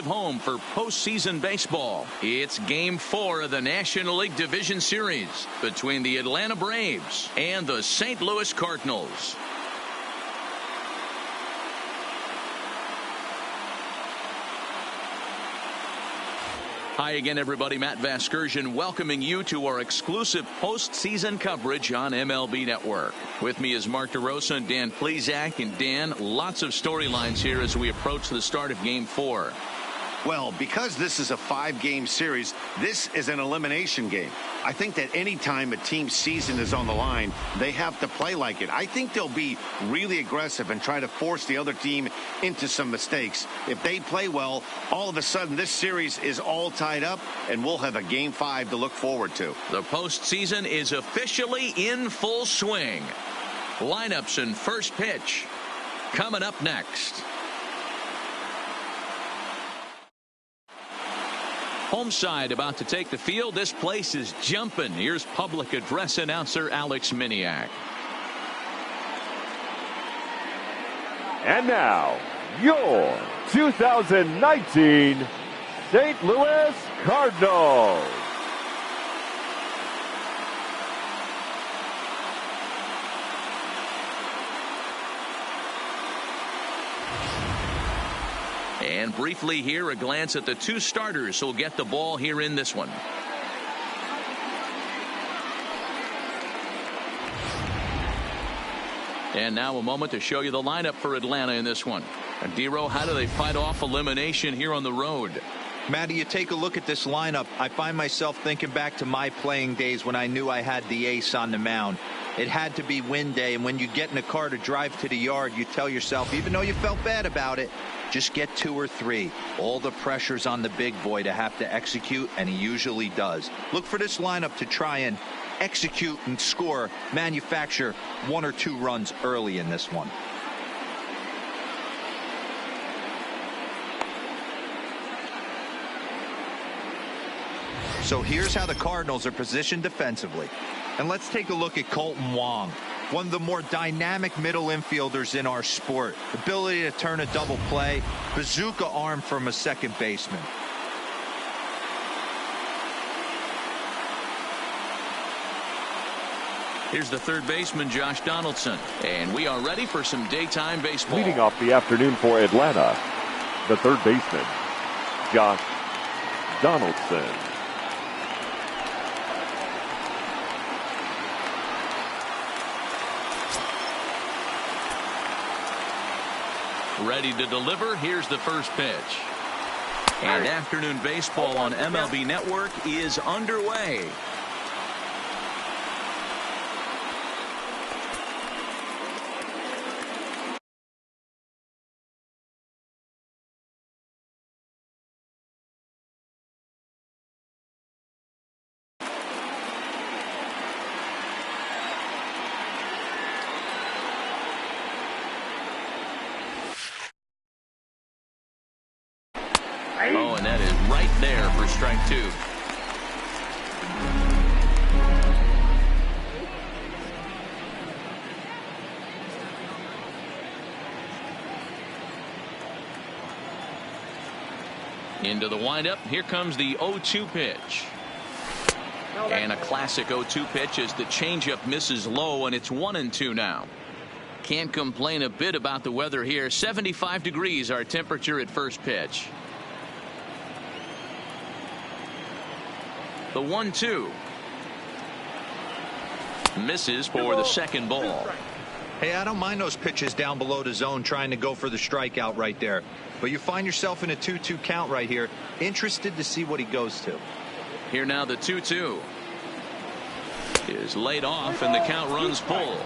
Home for postseason baseball. It's Game 4 of the National League Division Series between the Atlanta Braves and the St. Louis Cardinals. Hi again, everybody. Matt Vasgersian welcoming you to our exclusive postseason coverage on MLB Network. With me is Mark DeRosa and Dan Plesac. And Dan, lots of storylines here as we approach the start of Game 4. Well, because this is a 5-game series, this is an elimination game. I think that any time a team's season is on the line, they have to play like it. I think they'll be really aggressive and try to force the other team into some mistakes. If they play well, all of a sudden this series is all tied up, and we'll have a Game 5 to look forward to. The postseason is officially in full swing. Lineups and first pitch coming up next. Home side about to take the field. This place is jumping. Here's public address announcer Alex Miniak. And now, your 2019 St. Louis Cardinals. And briefly here, a glance at the two starters who'll get the ball here in this one. And now a moment to show you the lineup for Atlanta in this one. And Dero, how do they fight off elimination here on the road? Matty, you take a look at this lineup. I find myself thinking back to my playing days when I knew I had the ace on the mound. It had to be win day, and when you get in a car to drive to the yard, you tell yourself, even though you felt bad about it, just get 2 or 3. All the pressure's on the big boy to have to execute, and he usually does. Look for this lineup to try and execute and score, manufacture 1 or 2 runs early in this one. So here's how the Cardinals are positioned defensively. And let's take a look at Colton Wong, one of the more dynamic middle infielders in our sport. Ability to turn a double play, bazooka arm from a second baseman. Here's the third baseman, Josh Donaldson. And we are ready for some daytime baseball. Leading off the afternoon for Atlanta, the third baseman, Josh Donaldson. Ready to deliver. Here's the first pitch. And afternoon baseball on MLB Network is underway. Oh, and that is right there for strike 2. Into the windup. Here comes the 0-2 pitch. And a classic 0-2 pitch as the changeup misses low, and it's 1-2 now. Can't complain a bit about the weather here. 75 degrees our temperature at first pitch. The 1-2 misses for the second ball. Hey, I don't mind those pitches down below the zone trying to go for the strikeout right there. But you find yourself in a 2-2 count right here. Interested to see what he goes to. Here now the 2-2 is laid off, and the count runs full.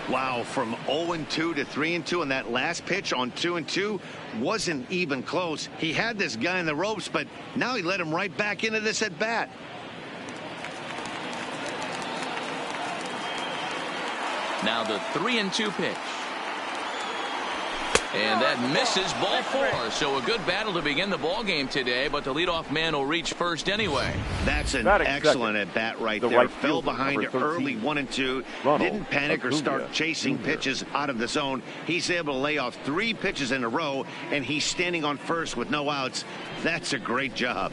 Wow, from 0-2 to 3-2, and that last pitch on 2-2 wasn't even close. He had this guy in the ropes, but now he let him right back into this at bat. Now the 3-2 pitch. And that misses, ball 4. So a good battle to begin the ball game today, but the leadoff man will reach first anyway. That's an excellent at bat right there. Fell behind early 1-2. Didn't panic or start chasing pitches out of the zone. He's able to lay off 3 pitches in a row, and he's standing on first with no outs. That's a great job.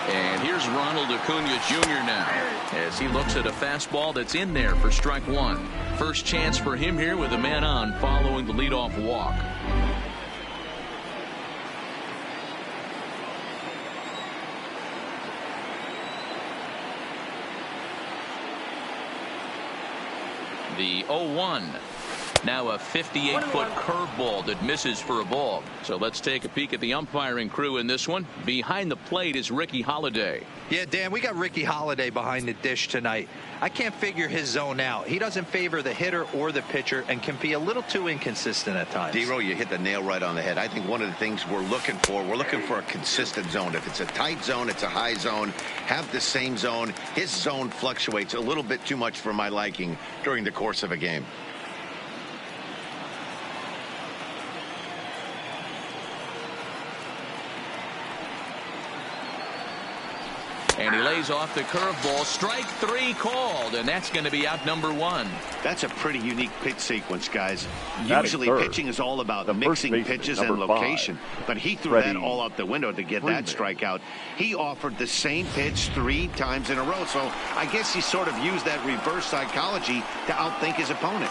And here's Ronald Acuna Jr. now as he looks at a fastball that's in there for strike 1. First chance for him here with a man on following the leadoff walk. The 0-1. Now a 58-foot curveball that misses for a ball. So let's take a peek at the umpiring crew in this one. Behind the plate is Ricky Holiday. Yeah, Dan, we got Ricky Holiday behind the dish tonight. I can't figure his zone out. He doesn't favor the hitter or the pitcher and can be a little too inconsistent at times. D-Row, you hit the nail right on the head. I think one of the things we're looking for a consistent zone. If it's a tight zone, it's a high zone. Have the same zone. His zone fluctuates a little bit too much for my liking during the course of a game. And he lays off the curveball. Strike 3 called, and that's going to be out number 1. That's a pretty unique pitch sequence, guys. Usually pitching is all about mixing pitches and location, but he threw that all out the window to get that strikeout. He offered the same pitch 3 times in a row, so I guess he sort of used that reverse psychology to outthink his opponent.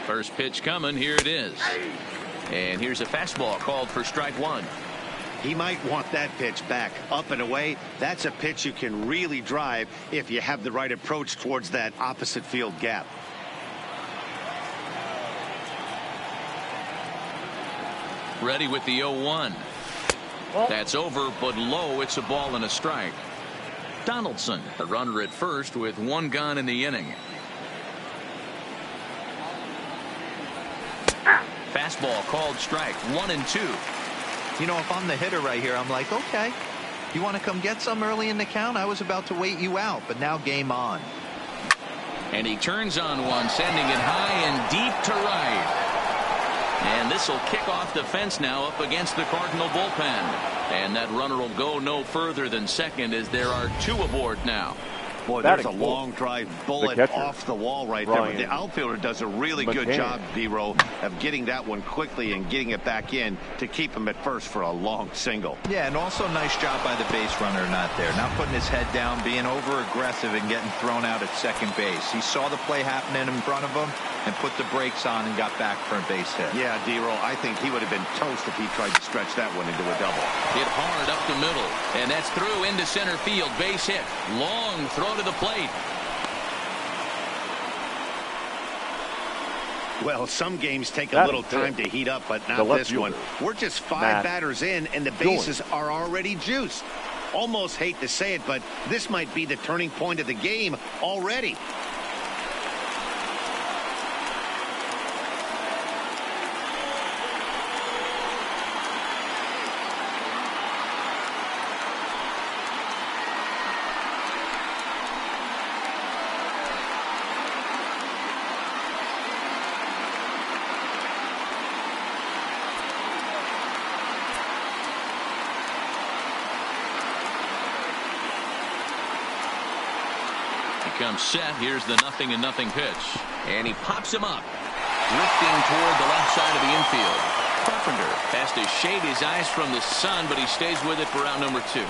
First pitch coming. Here it is. And here's a fastball called for strike 1. He might want that pitch back up and away. That's a pitch you can really drive if you have the right approach towards that opposite field gap. Ready with the 0-1. That's over, but low. It's a ball and a strike. Donaldson, a runner at first with 1 gone in the inning. Fastball called strike 1 and 2. You know, if I'm the hitter right here, I'm like, okay, you want to come get some early in the count? I was about to wait you out, but now game on. And he turns on one, sending it high and deep to right. And this will kick off the fence now up against the Cardinal bullpen. And that runner will go no further than second as there are 2 aboard now. Boy, there's a long drive bullet off the wall right there. But the outfielder does a really good job, D-Row, of getting that one quickly and getting it back in to keep him at first for a long single. Yeah, and also nice job by the base runner not there. Not putting his head down, being over-aggressive and getting thrown out at second base. He saw the play happening in front of him and put the brakes on and got back for a base hit. Yeah, D-Row, I think he would have been toast if he tried to stretch that one into a double. Hit hard up the middle, and that's through into center field. Base hit. Long throw to the plate. Well, some games take a little time to heat up, but not this one. We're just 5 batters in, and the bases are already juiced. Almost hate to say it, but this might be the turning point of the game already. Comes set. Here's the 0-0 pitch. And he pops him up. Drifting toward the left side of the infield. Carpenter has to shade his eyes from the sun, but he stays with it for out number 2.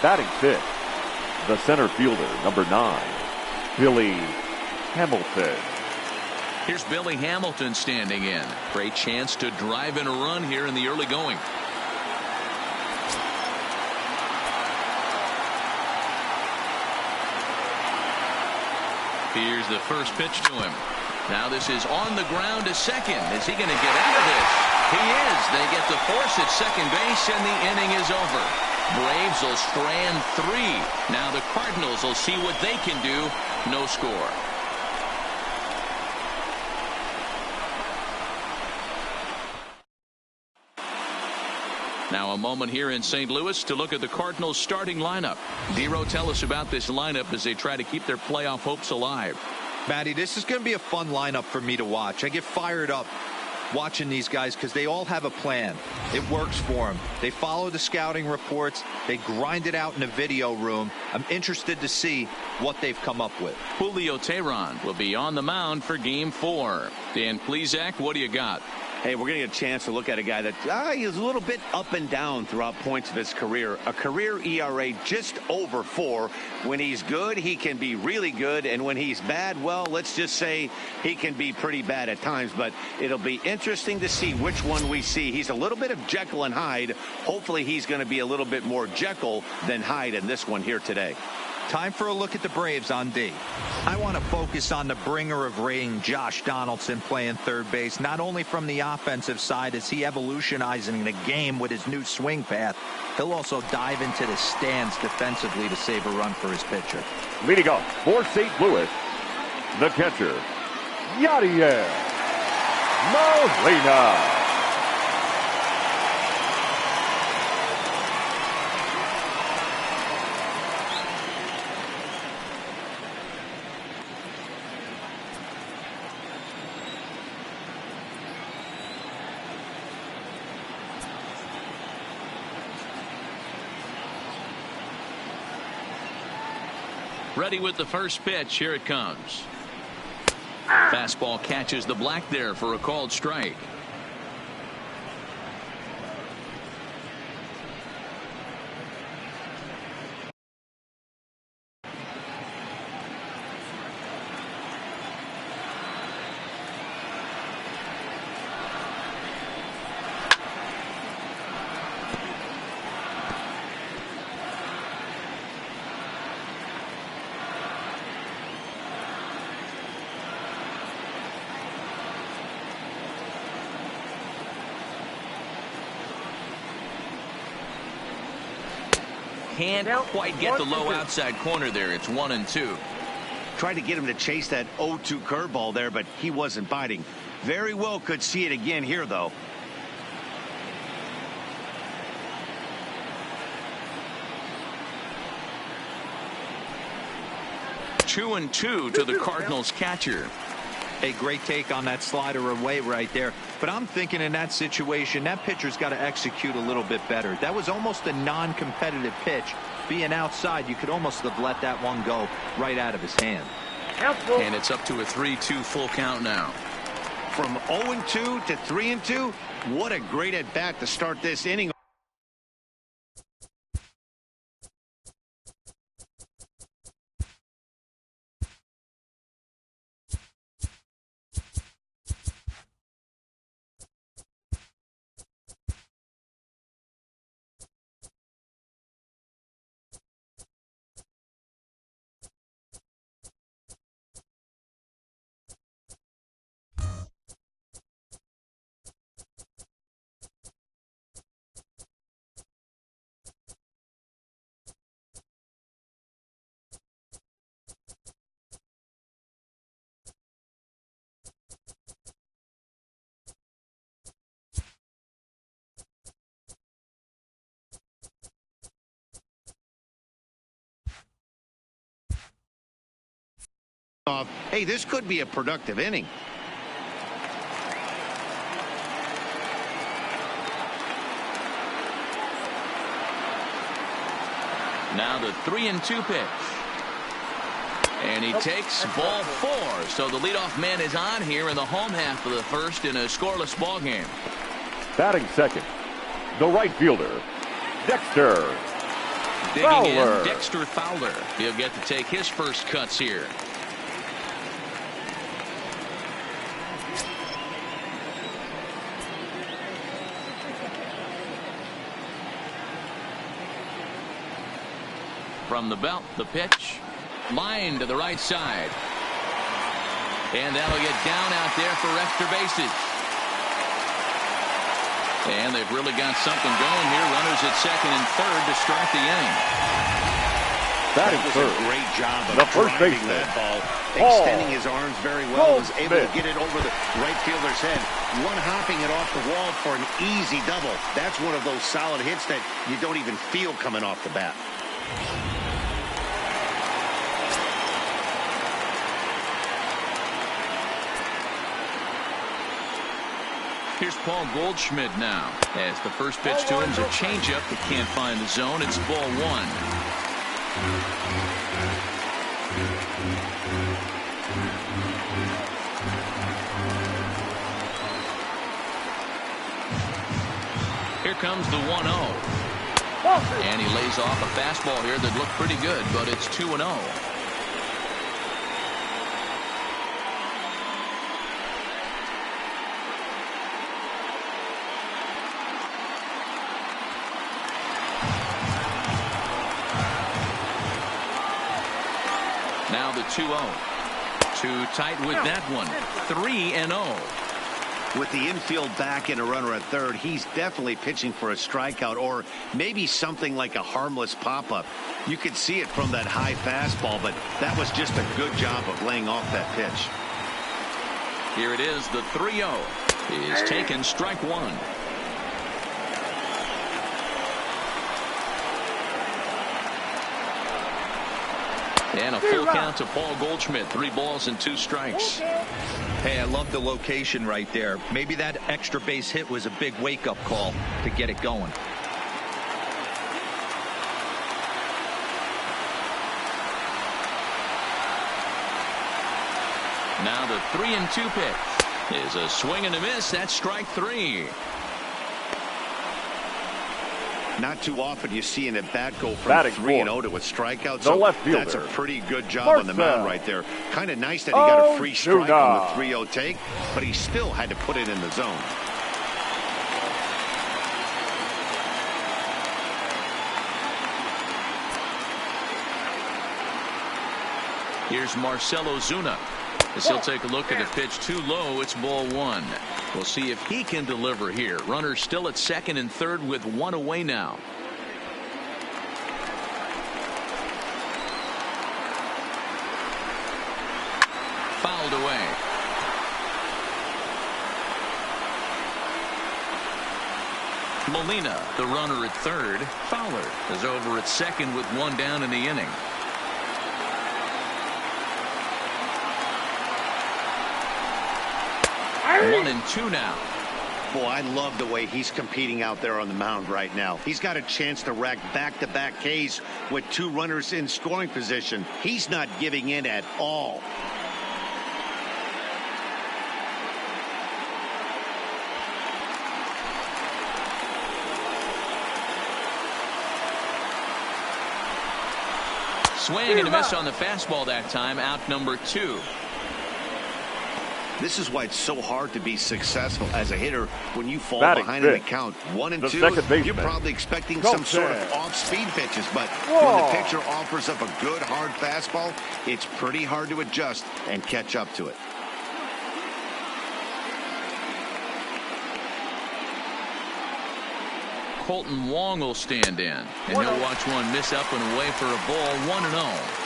Batting 5th, the center fielder, number 9, Billy Hamilton. Here's Billy Hamilton standing in. Great chance to drive in a run here in the early going. Here's the first pitch to him. Now this is on the ground to second. Is he going to get out of this? He is. They get the force at second base, and the inning is over. Braves will strand 3. Now the Cardinals will see what they can do. No score. Now a moment here in St. Louis to look at the Cardinals starting lineup. D-Row, tell us about this lineup as they try to keep their playoff hopes alive. Matty, this is going to be a fun lineup for me to watch. I get fired up watching these guys because they all have a plan. It works for them. They follow the scouting reports. They grind it out in the video room. I'm interested to see what they've come up with. Julio Teheran will be on the mound for Game 4. Dan Plesac, what do you got? Hey, we're getting a chance to look at a guy that is a little bit up and down throughout points of his career. A career ERA just over 4. When he's good, he can be really good. And when he's bad, well, let's just say he can be pretty bad at times. But it'll be interesting to see which one we see. He's a little bit of Jekyll and Hyde. Hopefully he's going to be a little bit more Jekyll than Hyde in this one here today. Time for a look at the Braves on D. I want to focus on the bringer of rain, Josh Donaldson, playing third base. Not only from the offensive side is he evolutionizing the game with his new swing path, he'll also dive into the stands defensively to save a run for his pitcher. Leading off for St. Louis, the catcher, Yadier Molina. Ready with the first pitch. Here it comes. Fastball catches the black there for a called strike. Can't quite get the low outside corner there. It's 1-2. Tried to get him to chase that 0-2 curveball there, but he wasn't biting. Very well could see it again here, though. Two and two to the Cardinals catcher. A great take on that slider away right there. But I'm thinking in that situation, that pitcher's got to execute a little bit better. That was almost a non-competitive pitch. Being outside, you could almost have let that one go right out of his hand. And it's up to a 3-2 full count now. From 0-2 to 3-2, what a great at-bat to start this inning. Hey, this could be a productive inning. Now the 3-2 pitch. And he takes ball 4. So the leadoff man is on here in the home half of the first in a scoreless ball game. Batting second, the right fielder, Dexter Digging Fowler. in, Dexter Fowler. He'll get to take his first cuts here. From the belt, the pitch. Line to the right side. And that'll get down out there for extra bases. And they've really got something going here. Runners at second and third to start the inning. Batting That was third, a great job of the first driving baseman, that ball, Paul extending his arms very well, was able to Goldschmidt. get it over the right fielder's head, one hopping it off the wall for an easy double. That's one of those solid hits that you don't even feel coming off the bat. Here's Paul Goldschmidt now. As the first pitch to him is a changeup that can't find the zone. It's ball 1. Here comes the 1-0. And he lays off a fastball here that looked pretty good, but it's 2-0. Now the 2-0. Too tight with that one. 3-0. With the infield back and a runner at third, he's definitely pitching for a strikeout or maybe something like a harmless pop-up. You could see it from that high fastball, but that was just a good job of laying off that pitch. Here it is. The 3-0 is taken, strike 1. And a full count to Paul Goldschmidt. 3 balls and 2 strikes. Hey, I love the location right there. Maybe that extra base hit was a big wake-up call to get it going. Now the 3-2 pitch is a swing and a miss. That's strike 3. Not too often you see an at-bat go from Batting 3-0 to a strikeout. The So left fielder, that's a pretty good job Marcel. on the mound right there. Kind of nice that he got a free strike on the Ozuna. 3-0 take, but he still had to put it in the zone. Here's Marcell Ozuna. As he'll take a look at a pitch too low. It's ball 1. We'll see if he can deliver here. Runners still at second and third with 1 away now. Fouled away. Molina, the runner at third. Fowler is over at second with 1 down in the inning. 1-2 now. Boy, I love the way he's competing out there on the mound right now. He's got a chance to rack back-to-back Ks with 2 runners in scoring position. He's not giving in at all. Swing and a miss on the fastball that time. Out number 2. This is why it's so hard to be successful as a hitter when you fall Batting behind in the fifth, count. 1-2, you're probably expecting Go some sort of Chad. off-speed pitches, but when the pitcher offers up a good hard fastball, it's pretty hard to adjust and catch up to it. Colton Wong will stand in, and he'll watch one miss up and away for a ball. 1-0.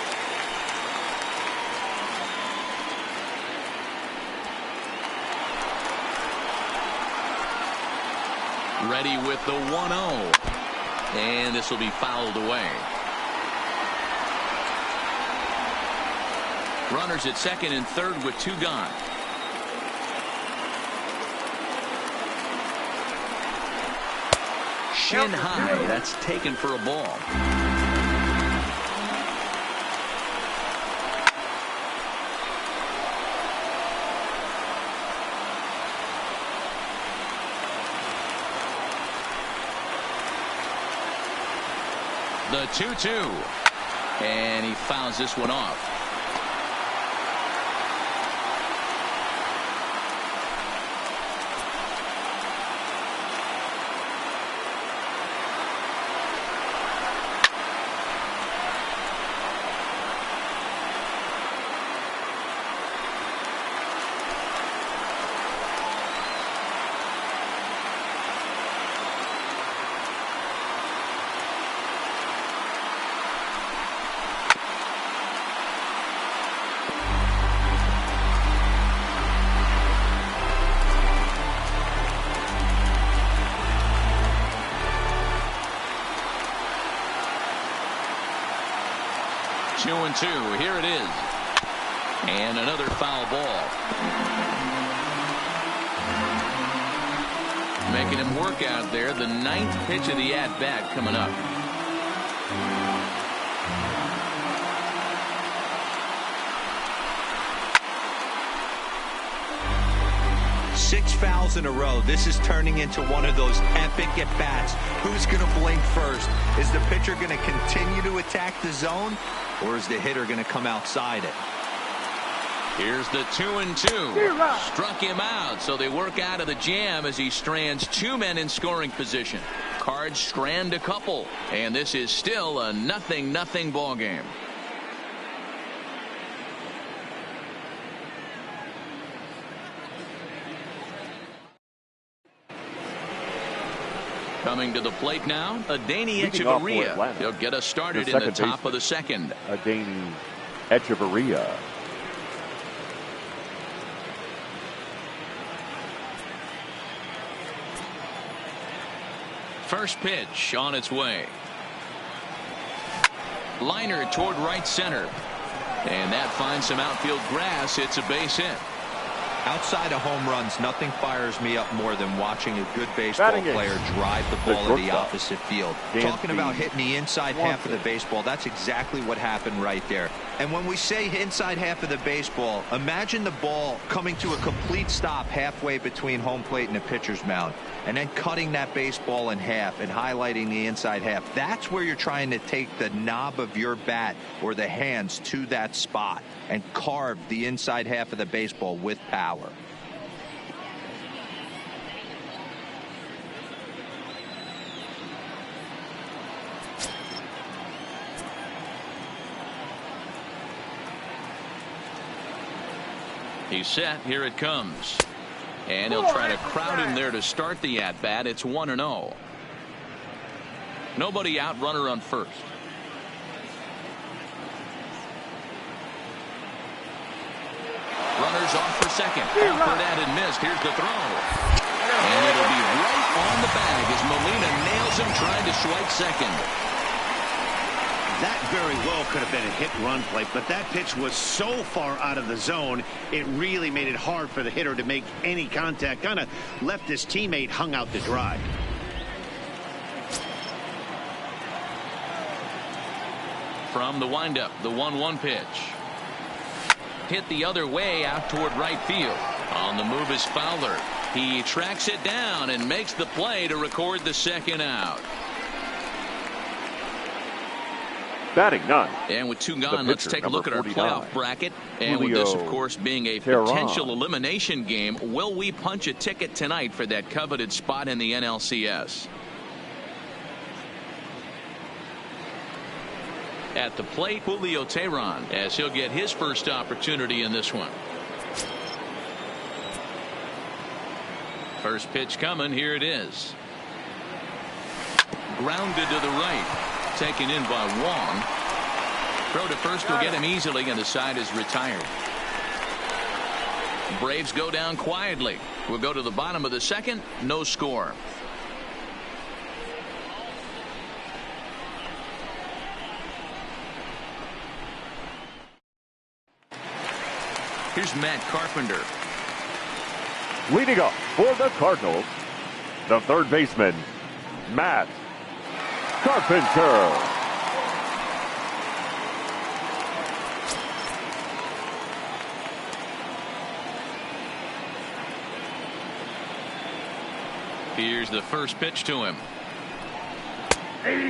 Ready with the 1-0, and this will be fouled away. Runners at second and third with 2 gone. Shin high, that's taken for a ball. The 2-2, and he fouls this one off. Two and 2. Here it is. And another foul ball. Making him work out there. The 9th pitch of the at-bat coming up. Six fouls in a row. This is turning into one of those epic at-bats. Who's going to blink first? Is the pitcher going to continue to attack the zone, or is the hitter going to come outside it? Here's the 2-2. Struck him out, so they work out of the jam as he strands 2 men in scoring position. Cards strand a couple, and this is still a 0-0 ball game. Coming to the plate now, Adeiny Echeverria. He'll get us started in the top of the second. Adeiny Echeverria. First pitch on its way. Liner toward right center. And that finds some outfield grass. It's a base hit. Outside of home runs, nothing fires me up more than watching a good baseball player drive the ball in the opposite field. Talking about hitting the inside half of the baseball, that's exactly what happened right there. And when we say inside half of the baseball, imagine the ball coming to a complete stop halfway between home plate and the pitcher's mound, and then cutting that baseball in half and highlighting the inside half. That's where you're trying to take the knob of your bat or the hands to that spot and carve the inside half of the baseball with power. He's set. Here it comes. And he'll try to crowd him there to start the at-bat. It's 1-0. Nobody out, runner on first. Runners off for second. Offered and missed. Here's the throw. And it'll be right on the bag as Molina nails him trying to swipe second. That very well could have been a hit-run play, but that pitch was so far out of the zone, it really made it hard for the hitter to make any contact. Kind of left his teammate hung out to dry. From the windup, the 1-1 pitch. Hit the other way out toward right field. On the move is Fowler. He tracks it down and makes the play to record the second out. Batting none. And with 2 gone, let's take a look at our 49, playoff bracket. And with this, of course, being a potential elimination game, will we punch a ticket tonight for that coveted spot in the NLCS? At the plate, Julio Teheran, as he'll get his first opportunity in this one. First pitch coming. Here it is. Grounded to the right. Taken in by Wong. Throw to first will get him easily, and the side is retired. Braves go down quietly. We'll go to the bottom of the second. No score. Here's Matt Carpenter. Leading up for the Cardinals, the third baseman, Matt Carpenter. Here's the first pitch to him.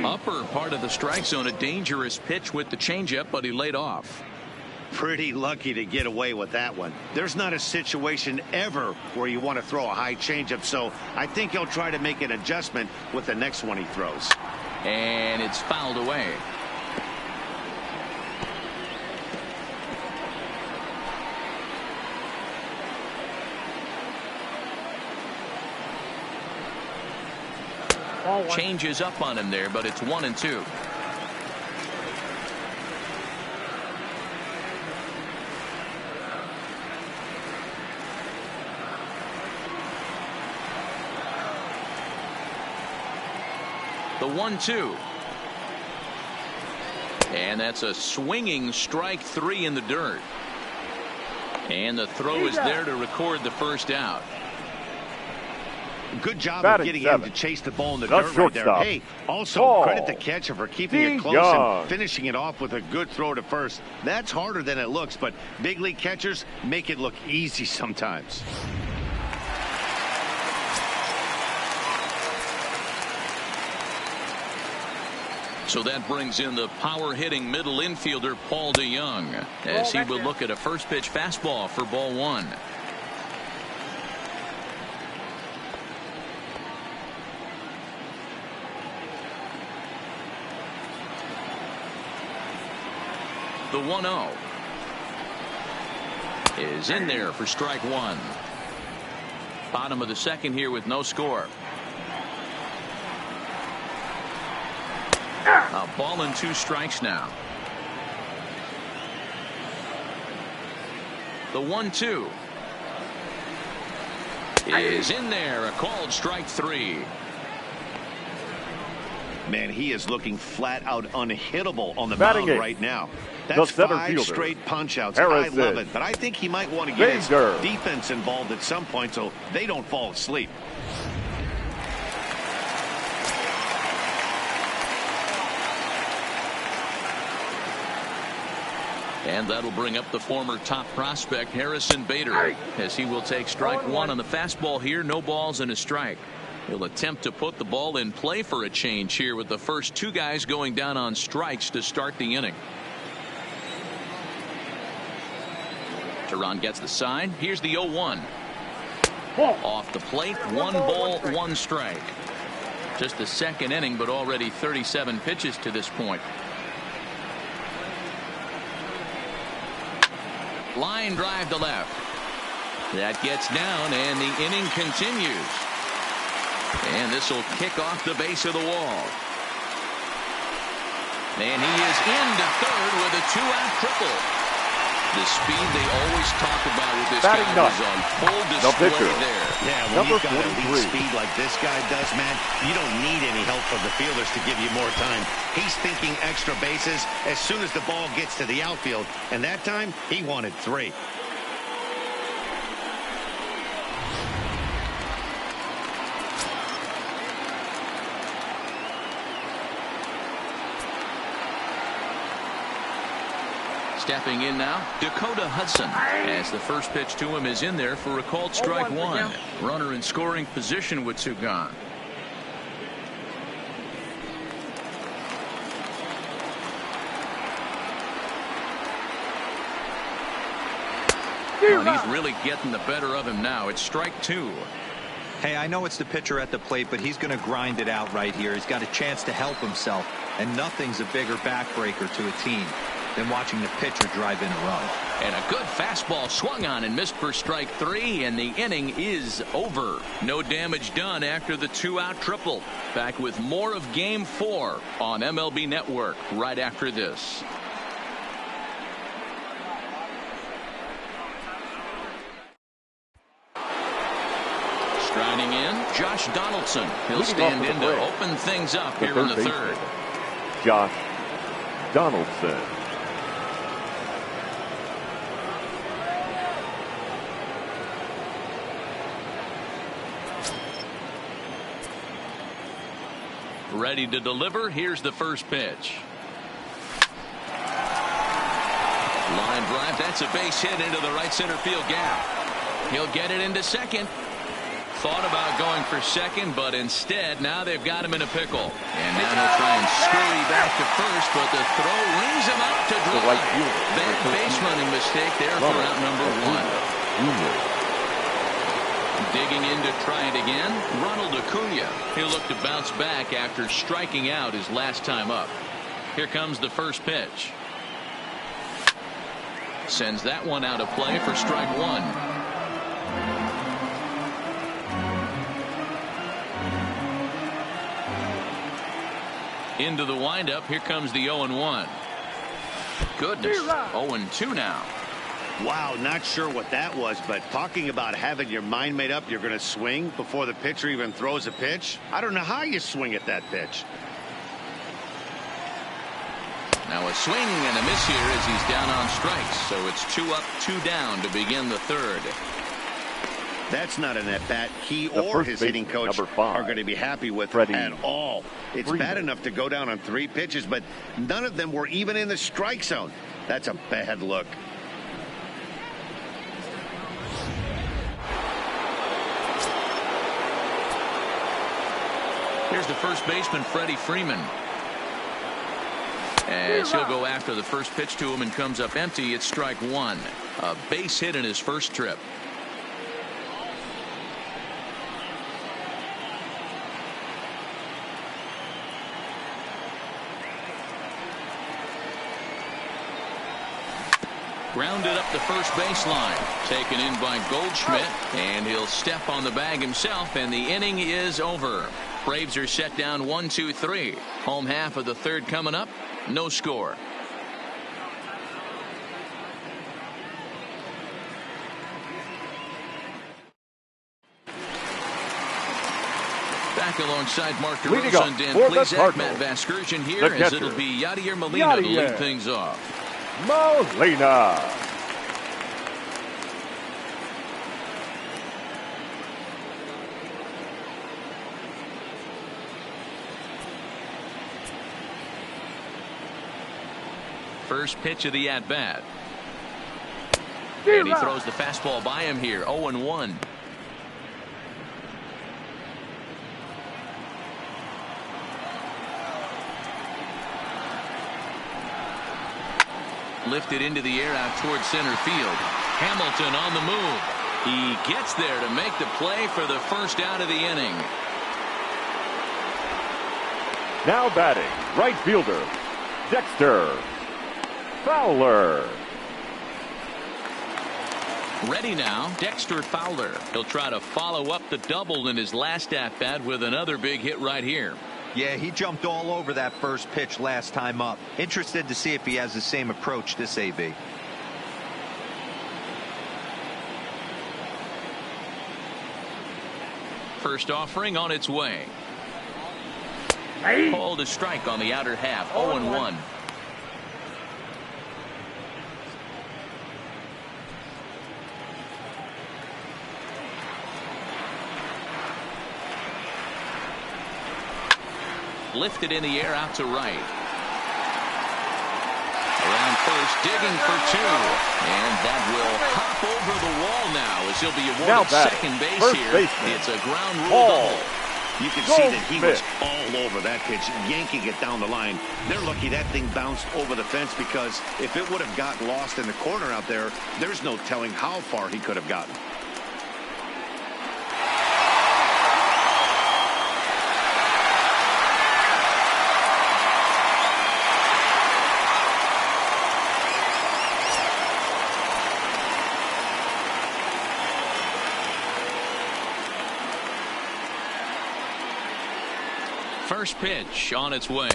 Upper part of the strike zone, a dangerous pitch with the changeup, but he laid off. Pretty lucky to get away with that one. There's not a situation ever where you want to throw a high changeup, so I think he'll try to make an adjustment with the next one he throws. And it's fouled away. Changes up on him there, but it's 1-2. The 1-2. And that's a swinging strike 3 in the dirt. And the throw is there to record the first out. Good job of getting him to chase the ball in the dirt right there. Hey, also credit the catcher for keeping it close and finishing it off with a good throw to first. That's harder than it looks, but big league catchers make it look easy sometimes. So that brings in the power-hitting middle infielder Paul DeJong as he will look at a first pitch fastball for ball 1. The 1-0 is in there for strike 1. Bottom of the second here with no score. A ball and 2 strikes now. The 1-2 is in there. A called strike 3. Man, he is looking flat out unhittable on the mound right now. That's 5 straight punch outs. I love it, but I think he might want to get his defense involved at some point so they don't fall asleep. And that'll bring up the former top prospect Harrison Bader as he will take strike 1 on the fastball here. No balls and a strike. He'll attempt to put the ball in play for a change here with the first 2 guys going down on strikes to start the inning. Teheran gets the sign. Here's the 0-1. Off the plate, 1 ball, 1 strike. Just the second inning, but already 37 pitches to this point. Line drive to left. That gets down, and the inning continues. And this will kick off the base of the wall. And he is into third with a 2-out triple. The speed they always talk about with this Batting guy ninth. is on full display there. Yeah, when Number you've got 43. elite speed like this guy does, man, you don't need any help from the fielders to give you more time. He's thinking extra bases as soon as the ball gets to the outfield, and that time he wanted 3. Stepping in now, Dakota Hudson, as the first pitch to him is in there for a called strike 1. Runner in scoring position with 2 gone. Well, he's really getting the better of him now. It's strike 2. Hey, I know it's the pitcher at the plate, but he's going to grind it out right here. He's got a chance to help himself, and nothing's a bigger backbreaker to a team than watching the pitcher drive in a run. And a good fastball swung on and missed for strike 3, and the inning is over. No damage done after the 2-out triple. Back with more of Game 4 on MLB Network right after this. Striding in, Josh Donaldson. He'll stand in to open things up here in the third. Josh Donaldson. Ready to deliver. Here's the first pitch. Line drive. That's a base hit into the right center field gap. He'll get it into second. Thought about going for second, but instead now they've got him in a pickle. And now he'll try and scurry back to first, but the throw rings him out to dry. Bad base running mistake there for out number 1. Digging in to try it again, Ronald Acuna. He'll look to bounce back after striking out his last time up. Here comes the first pitch. Sends that one out of play for strike 1. Into the windup. Here comes the 0-1. Goodness. 0-2 now. Wow, not sure what that was, but talking about having your mind made up you're going to swing before the pitcher even throws a pitch. I don't know how you swing at that pitch. Now a swing and a miss here as he's down on strikes. So it's 2 up, 2 down to begin the third. That's not an at-bat he or his hitting coach are going to be happy with at all. It's bad enough to go down on 3 pitches, but none of them were even in the strike zone. That's a bad look. Here's the first baseman, Freddie Freeman. As he'll go after the first pitch to him and comes up empty. It's strike 1. A base hit in his first trip. Grounded up the first baseline. Taken in by Goldschmidt. And he'll step on the bag himself, and the inning is over. Braves are set down 1-2-3. Home half of the third coming up. No score. Back alongside Mark DeRosa and Dan Plesac, Matt Vasgersian here, as it'll be Yadier Molina to lead things off. Molina. First pitch of the at-bat. And he throws the fastball by him here. 0-1. Lifted into the air out towards center field. Hamilton on the move. He gets there to make the play for the first out of the inning. Now batting, right fielder, Dexter Fowler. Ready now, Dexter Fowler. He'll try to follow up the double in his last at-bat with another big hit right here. Yeah, he jumped all over that first pitch last time up. Interested to see if he has the same approach this AB. First offering on its way. Called a strike on the outer half. 0-1. Lifted in the air out to right. Around first, digging for two. And that will hop over the wall now as he'll be awarded second base here. Baseman. It's a ground rule double. You can see that he was all over that pitch, yanking it down the line. They're lucky that thing bounced over the fence, because if it would have gotten lost in the corner out there, there's no telling how far he could have gotten. First pitch on its way,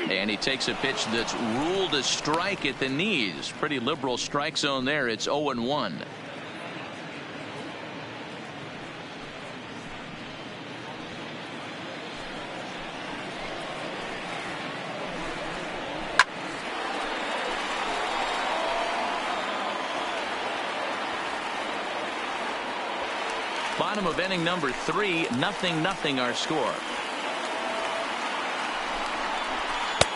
and he takes a pitch that's ruled a strike at the knees. Pretty liberal strike zone there. It's 0-1. Bottom of inning number 3, 0-0 our score.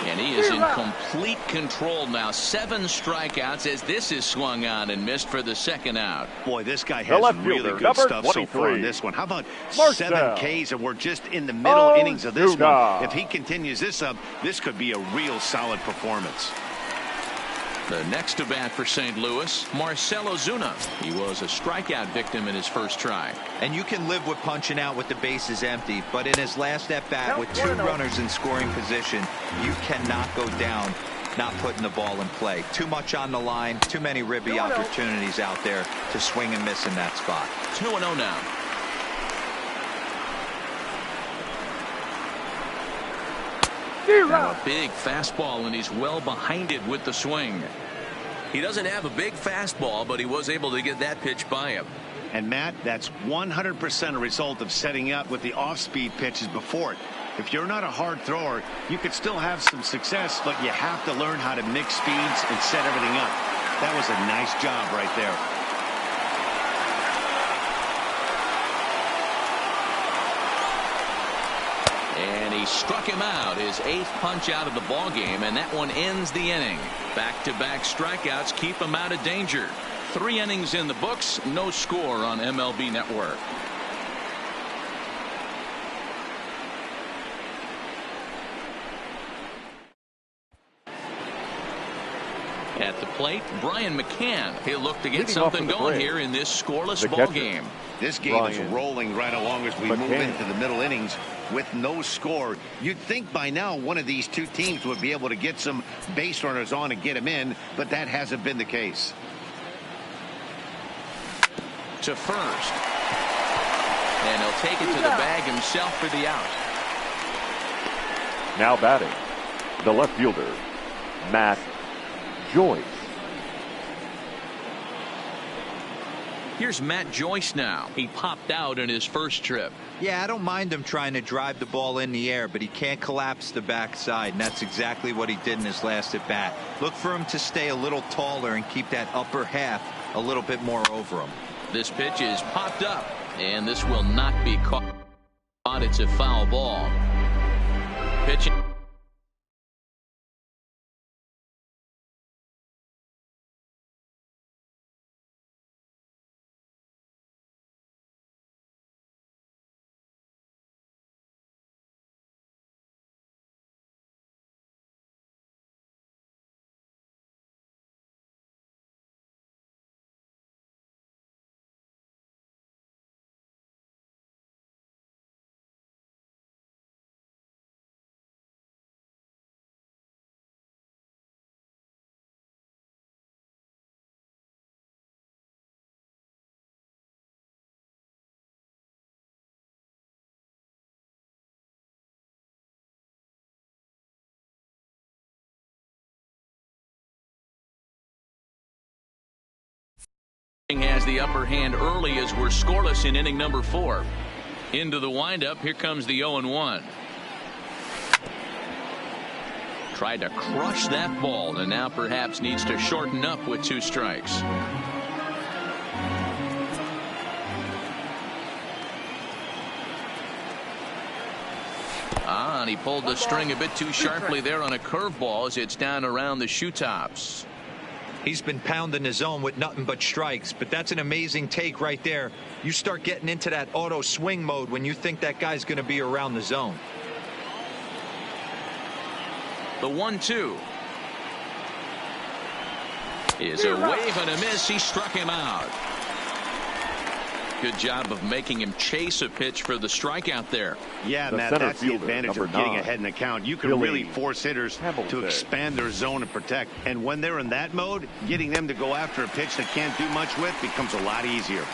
And he is in complete control now. 7 strikeouts as this is swung on and missed for the second out. Boy, this guy has really good stuff so far in this one. How about 7 Ks, and we're just in the middle innings of this one. If he continues this up, this could be a real solid performance. The next to bat for St. Louis, Marcell Ozuna. He was a strikeout victim in his first try. And you can live with punching out with the bases empty, but in his last at bat with 2 runners in scoring position, you cannot go down not putting the ball in play. Too much on the line, too many ribby opportunities out there to swing and miss in that spot. 2-0 now. Now a big fastball, and he's well behind it with the swing. He doesn't have a big fastball, but he was able to get that pitch by him. And Matt, that's 100% a result of setting up with the off-speed pitches before it. If you're not a hard thrower, you could still have some success, but you have to learn how to mix speeds and set everything up. That was a nice job right there. And he struck him out, his 8th punch out of the ball game, and that one ends the inning. Back-to-back strikeouts keep him out of danger. 3 innings in the books, no score on MLB Network. At the plate, Brian McCann. He'll look to get something going here in this scoreless ball game. This game is rolling right along as we move into the middle innings with no score. You'd think by now one of these 2 teams would be able to get some base runners on and get them in, but that hasn't been the case. To first. And he'll take it to the bag himself for the out. Now batting, the left fielder, Matt Joyce. Here's Matt Joyce now. He popped out in his first trip. Yeah, I don't mind him trying to drive the ball in the air, but he can't collapse the backside, and that's exactly what he did in his last at bat. Look for him to stay a little taller and keep that upper half a little bit more over him. This pitch is popped up, and this will not be caught. It's a foul ball. Pitching. Has the upper hand early as we're scoreless in inning number 4. Into the windup. Here comes the 0-1. Tried to crush that ball and now perhaps needs to shorten up with 2 strikes. And he pulled the string a bit too sharply there on a curveball as it's down around the shoe tops. He's been pounding the zone with nothing but strikes, but that's an amazing take right there. You start getting into that auto swing mode when you think that guy's going to be around the zone. The 1-2 is a wave and a miss. He struck him out. Good job of making him chase a pitch for the strikeout there. Yeah, Matt, that's the advantage of getting ahead in the count. You can really force hitters to expand their zone and protect. And when they're in that mode, getting them to go after a pitch they can't do much with becomes a lot easier.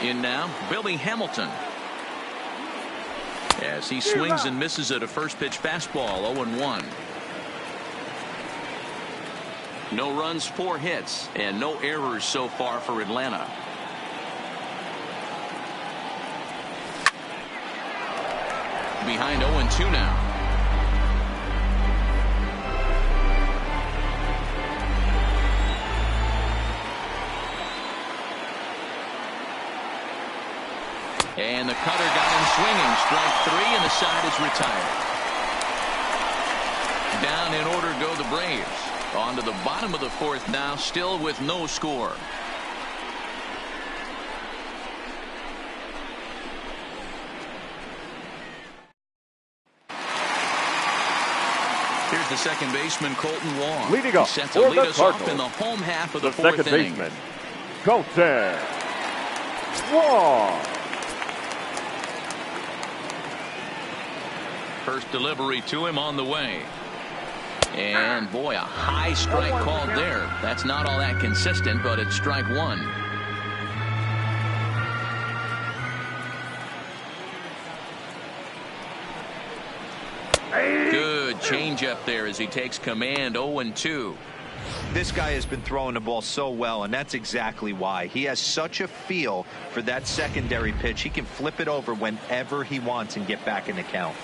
In now, Billy Hamilton. As he swings and misses at a first pitch fastball, 0-1. No runs, 4 hits, and no errors so far for Atlanta. Behind 0-2 now. And the cutter got him swinging. Strike 3, and the side is retired. Down in order go the Braves. On to the bottom of the 4th now, still with no score. Here's the second baseman, Colton Wong. Leading off set to lead us off in the home half of the 4th inning. Baseman, Colton Wong. First delivery to him on the way. And boy, a high strike called there. That's not all that consistent, but it's strike 1. Good changeup there as he takes command. 0-2. This guy has been throwing the ball so well, and that's exactly why. He has such a feel for that secondary pitch. He can flip it over whenever he wants and get back in the count.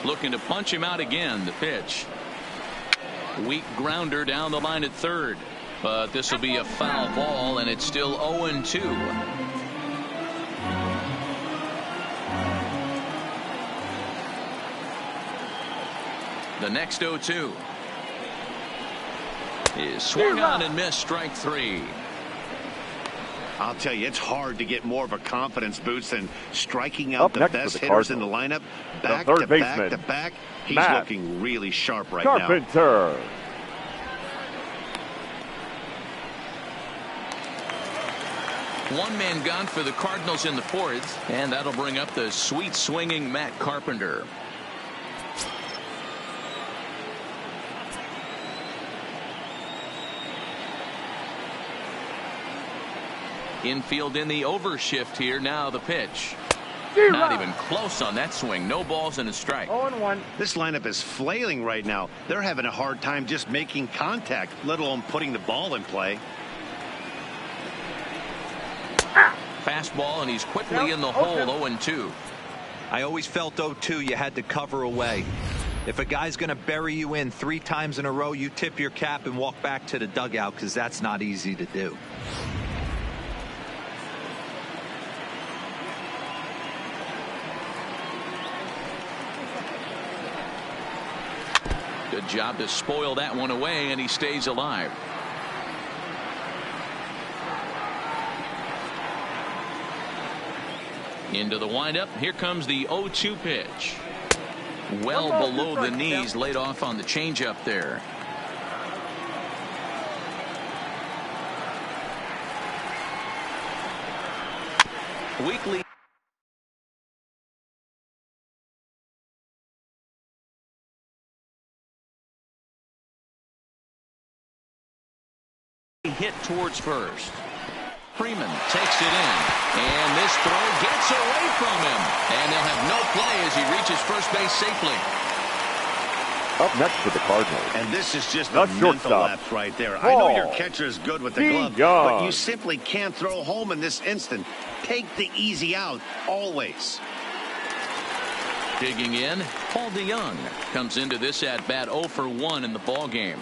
Looking to punch him out again. The pitch. Weak grounder down the line at third. But this will be a foul ball, and it's still 0-2. The next 0-2 is swung on and missed. Strike 3. I'll tell you, it's hard to get more of a confidence boost than striking out the best hitters in the lineup. Back to back to back. He's looking really sharp right now. Carpenter. One man gone for the Cardinals in the 4th, and that'll bring up the sweet swinging Matt Carpenter. Infield in the overshift here. Now the pitch. Not even close on that swing. No balls and a strike. 0-1. This lineup is flailing right now. They're having a hard time just making contact, let alone putting the ball in play. Fastball, and he's quickly in the hole. 0-2. I always felt 0-2 you had to cover away. If a guy's going to bury you in 3 times in a row, you tip your cap and walk back to the dugout, because that's not easy to do. Good job to spoil that one away, and he stays alive. Into the windup. Here comes the 0-2 pitch. Well below the knees, laid off on the changeup there. Weekly hit towards first. Freeman takes it in, and this throw gets away from him, and they'll have no play as he reaches first base safely. Up next for the Cardinals. And this is just the a mental shortstop, lapse right there. I know your catcher is good with the glove, but you simply can't throw home in this instant. Take the easy out, always. Digging in, Paul DeYoung comes into this at-bat 0 for 1 in the ballgame.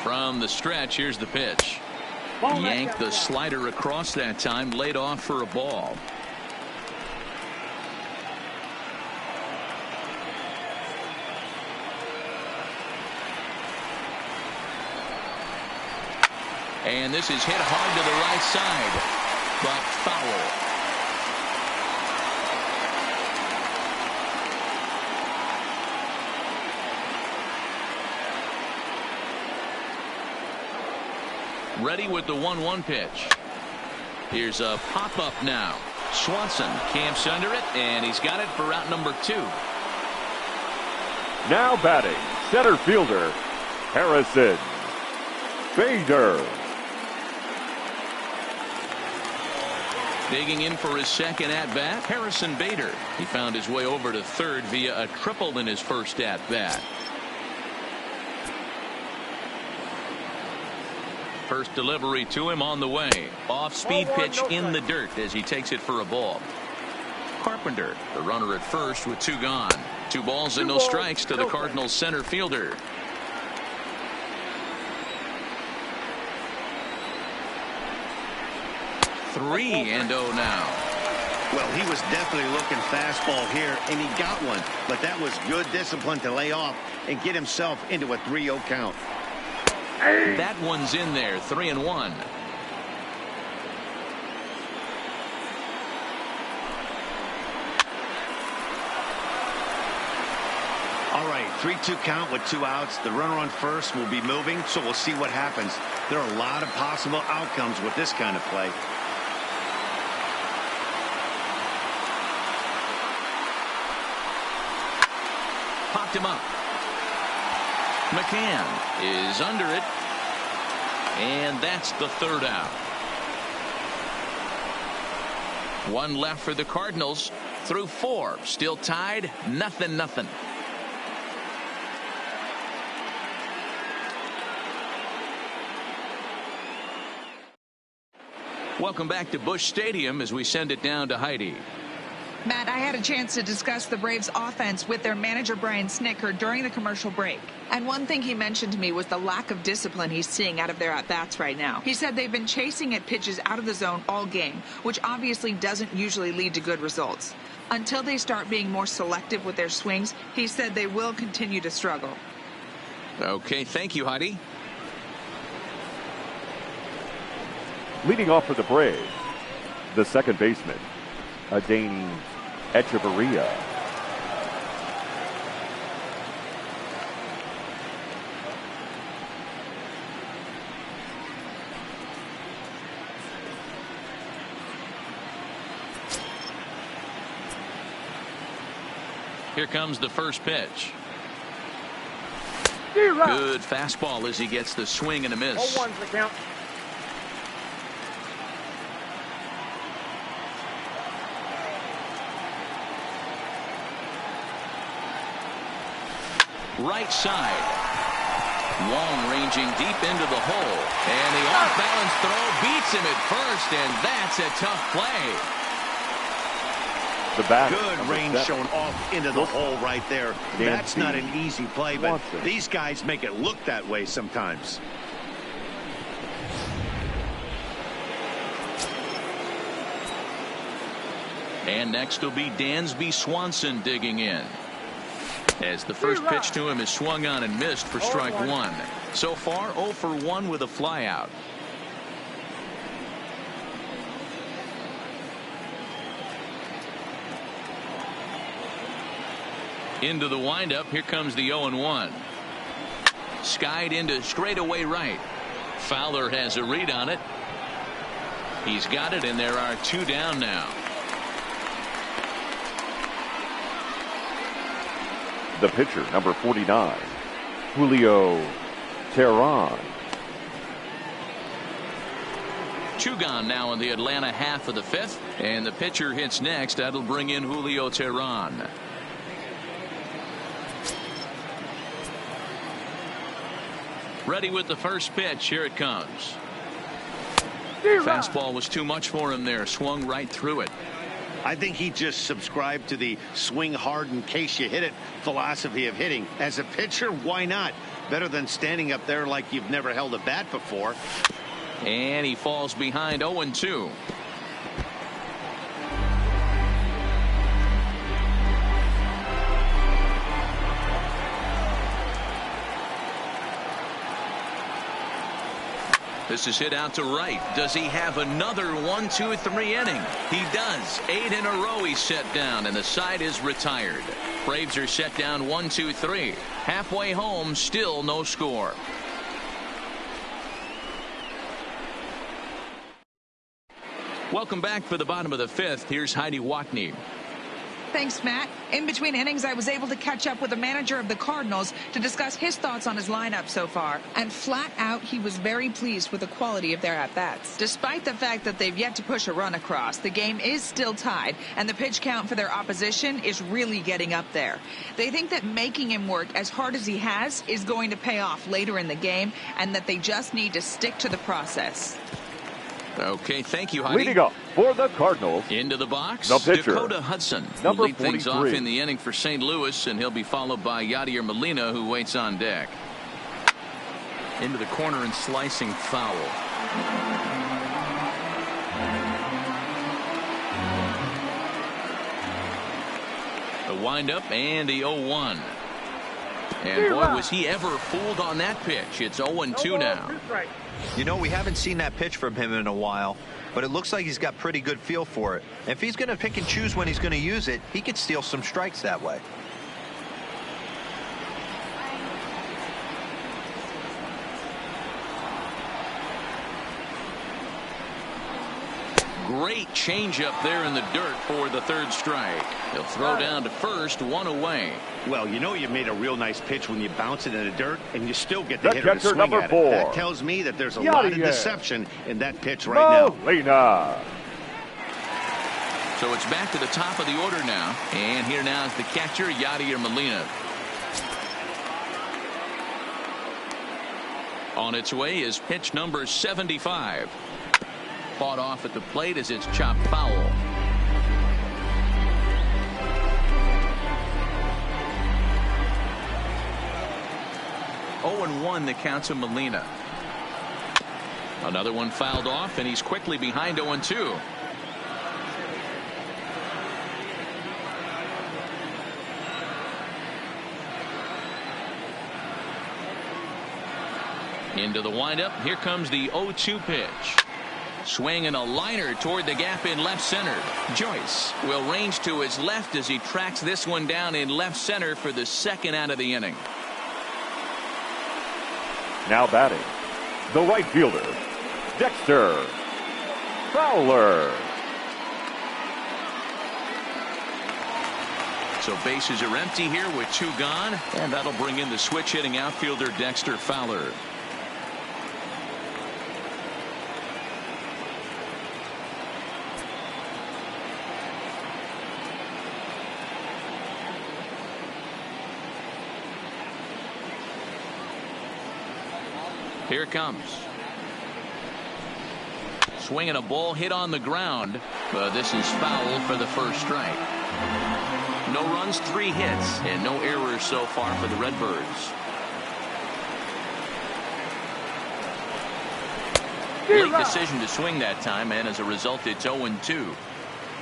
From the stretch, here's the pitch. Yanked the slider across that time, laid off for a ball. And this is hit hard to the right side, but foul. Ready with the 1-1 pitch. Here's a pop-up now. Swanson camps under it, and he's got it for out number 2. Now batting, center fielder, Harrison Bader. Digging in for his second at-bat, Harrison Bader. He found his way over to third via a triple in his first at-bat. First delivery to him on the way. Off-speed pitch in the dirt as he takes it for a ball. Carpenter, the runner at first with 2 gone. 2 balls and no strikes to the Cardinals center fielder. Three and 0 now. Well, he was definitely looking fastball here, and he got one. But that was good discipline to lay off and get himself into a 3-0 count. That one's in there, 3-1. All right, 3-2 count with 2 outs. The runner on first will be moving, so we'll see what happens. There are a lot of possible outcomes with this kind of play. Popped him up. McCann is under it, and that's the 3rd out. 1 left for the Cardinals through 4. Still tied, 0-0. Welcome back to Busch Stadium as we send it down to Heidi. Matt, I had a chance to discuss the Braves offense with their manager Brian Snitker during the commercial break. And one thing he mentioned to me was the lack of discipline he's seeing out of their at-bats right now. He said they've been chasing at pitches out of the zone all game, which obviously doesn't usually lead to good results. Until they start being more selective with their swings, he said they will continue to struggle. Okay, thank you, Heidi. Leading off for the Braves, the second baseman, Adeiny Echeverria. Here comes the first pitch. Good fastball as he gets the swing and a miss. 0-1's the count. Right side. Wong ranging deep into the hole. And the off-balance throw beats him at first, and that's a tough play. The bat. Good range shown off into the hole right there. That's not an easy play, but these guys make it look that way sometimes. And next will be Dansby Swanson digging in. As the first pitch to him is swung on and missed for strike 1. So far 0 for 1 with a flyout. Into the windup. Here comes the 0-1. Skied into straightaway right. Fowler has a read on it. He's got it, and there are 2 down now. The pitcher, number 49, Julio Teheran. Two gone now in the Atlanta half of the fifth, and the pitcher hits next. That'll bring in Julio Teheran. Ready with the first pitch. Here it comes. Fastball was too much for him there. Swung right through it. I think he just subscribed to the swing hard in case you hit it philosophy of hitting. As a pitcher, why not? Better than standing up there like you've never held a bat before. And he falls behind 0-2. This is hit out to right. Does he have another 1-2-3 inning? He does. 8 in a row he's set down, and the side is retired. Braves are set down 1-2-3. Halfway home, still no score. Welcome back for the bottom of the fifth. Here's Heidi Watney. Thanks, Matt. In between innings, I was able to catch up with the manager of the Cardinals to discuss his thoughts on his lineup so far. And flat out, he was very pleased with the quality of their at-bats. Despite the fact that they've yet to push a run across, the game is still tied, and the pitch count for their opposition is really getting up there. They think that making him work as hard as he has is going to pay off later in the game, and that they just need to stick to the process. Okay, thank you, Heidi. Leading up for the Cardinals. Into the box, the pitcher, Dakota Hudson. number will lead things 43. off in the inning for St. Louis, and he'll be followed by Yadier Molina, who waits on deck. Into the corner and slicing foul. The windup and the 0-1. And boy, was he ever fooled on that pitch. It's 0-2 now. You know, we haven't seen that pitch from him in a while, but it looks like he's got pretty good feel for it. If he's going to pick and choose when he's going to use it, he could steal some strikes that way. Great changeup there in the dirt for the third strike. He'll throw down to first, one away. Well, you know you made a real nice pitch when you bounce it in the dirt, and you still get the hitter to catcher, swing number at 4. it. That tells me that there's a lot of deception in that pitch right now. Molina. So it's back to the top of the order now. And here now is the catcher, Yadier Molina. On its way is pitch number 75. Fought off at the plate as it's chopped foul. Oh, and 1 the count to Molina. Another one fouled off, and he's quickly behind 0-2. Into the windup. Here comes the 0-2 pitch. Swinging a liner toward the gap in left center. Joyce will range to his left as he tracks this one down in left center for the second out of the inning. Now batting, the right fielder, Dexter Fowler. So bases are empty here with 2 gone, and that'll bring in the switch hitting outfielder Dexter Fowler. Here it comes. Swinging a ball hit on the ground, but this is foul for the first strike. No runs, 3 hits, and no errors so far for the Redbirds. Late decision to swing that time, and as a result, it's 0-2.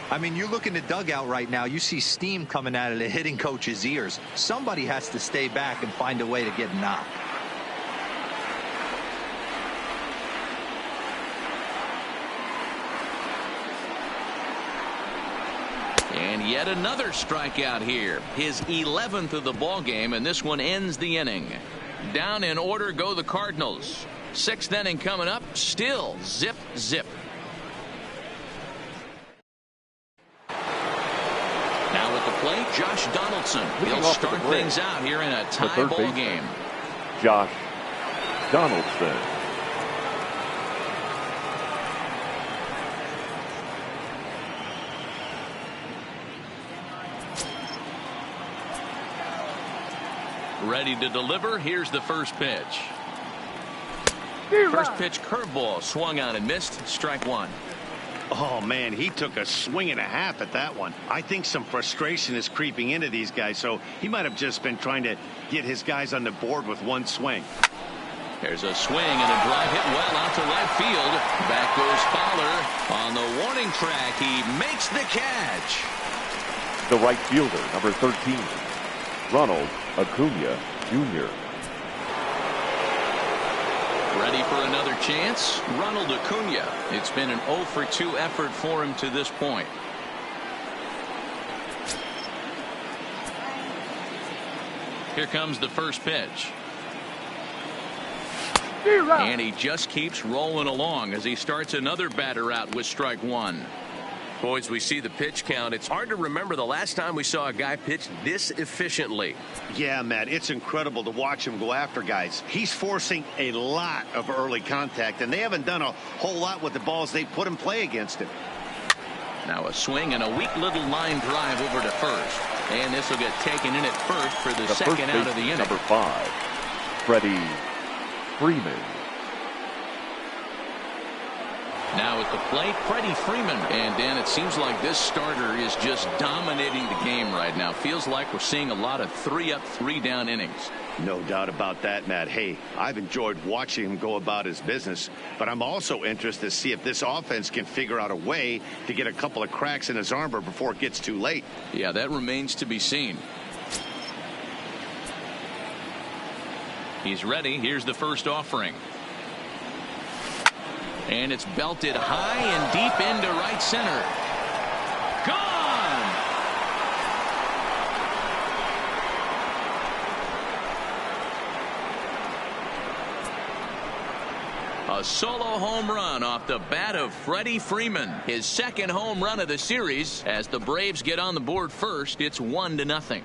I mean, you look in the dugout right now, you see steam coming out of the hitting coach's ears. Somebody has to stay back and find a way to get knocked. And yet another strikeout here. His 11th of the ball game, and this one ends the inning. Down in order go the Cardinals. 6th inning coming up. Still zip, zip. Now with the plate, Josh Donaldson. He'll start things out here in a tie ball game. Josh Donaldson. Ready to deliver. Here's the first pitch. First pitch curveball swung on and missed. Strike one. Oh, man, he took a swing and a half at that one. I think some frustration is creeping into these guys, so he might have just been trying to get his guys on the board with one swing. There's a swing and a drive hit well out to right field. Back goes Fowler on the warning track. He makes the catch. The right fielder, number 13, Ronald Acuna Jr. Ready for another chance? Ronald Acuna. It's been an 0 for 2 effort for him to this point. Here comes the first pitch. And he just keeps rolling along as he starts another batter out with strike one. Boys, we see the pitch count. It's hard to remember the last time we saw a guy pitch this efficiently. Yeah, Matt, it's incredible to watch him go after guys. He's forcing a lot of early contact, and they haven't done a whole lot with the balls they put in play against him. Now a swing and a weak little line drive over to first. And this will get taken in at first for the second out of the inning. Number 5, Freddie Freeman. Now at the plate, Freddie Freeman. And Dan, it seems like this starter is just dominating the game right now. Feels like we're seeing a lot of 3-up, 3-down innings. No doubt about that, Matt. Hey, I've enjoyed watching him go about his business, but I'm also interested to see if this offense can figure out a way to get a couple of cracks in his armor before it gets too late. Yeah, that remains to be seen. He's ready. Here's the first offering. And it's belted high and deep into right center. Gone! A solo home run off the bat of Freddie Freeman. His second home run of the series. As the Braves get on the board first, it's 1-0.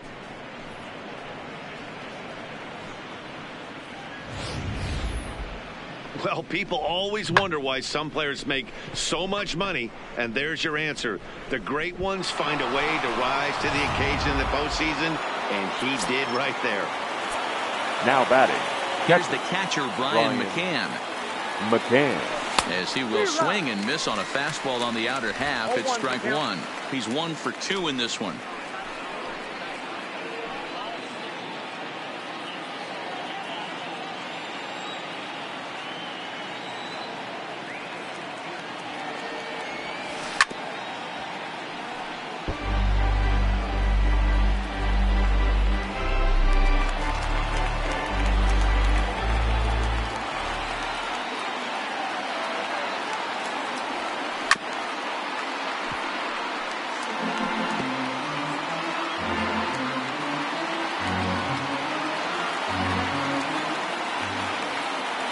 Well, people always wonder why some players make so much money, and there's your answer. The great ones find a way to rise to the occasion in the postseason, and he did right there. Now batting. Here's the catcher, Brian McCann. As he will swing and miss on a fastball on the outer half. It's strike one. He's 1 for 2 in this one.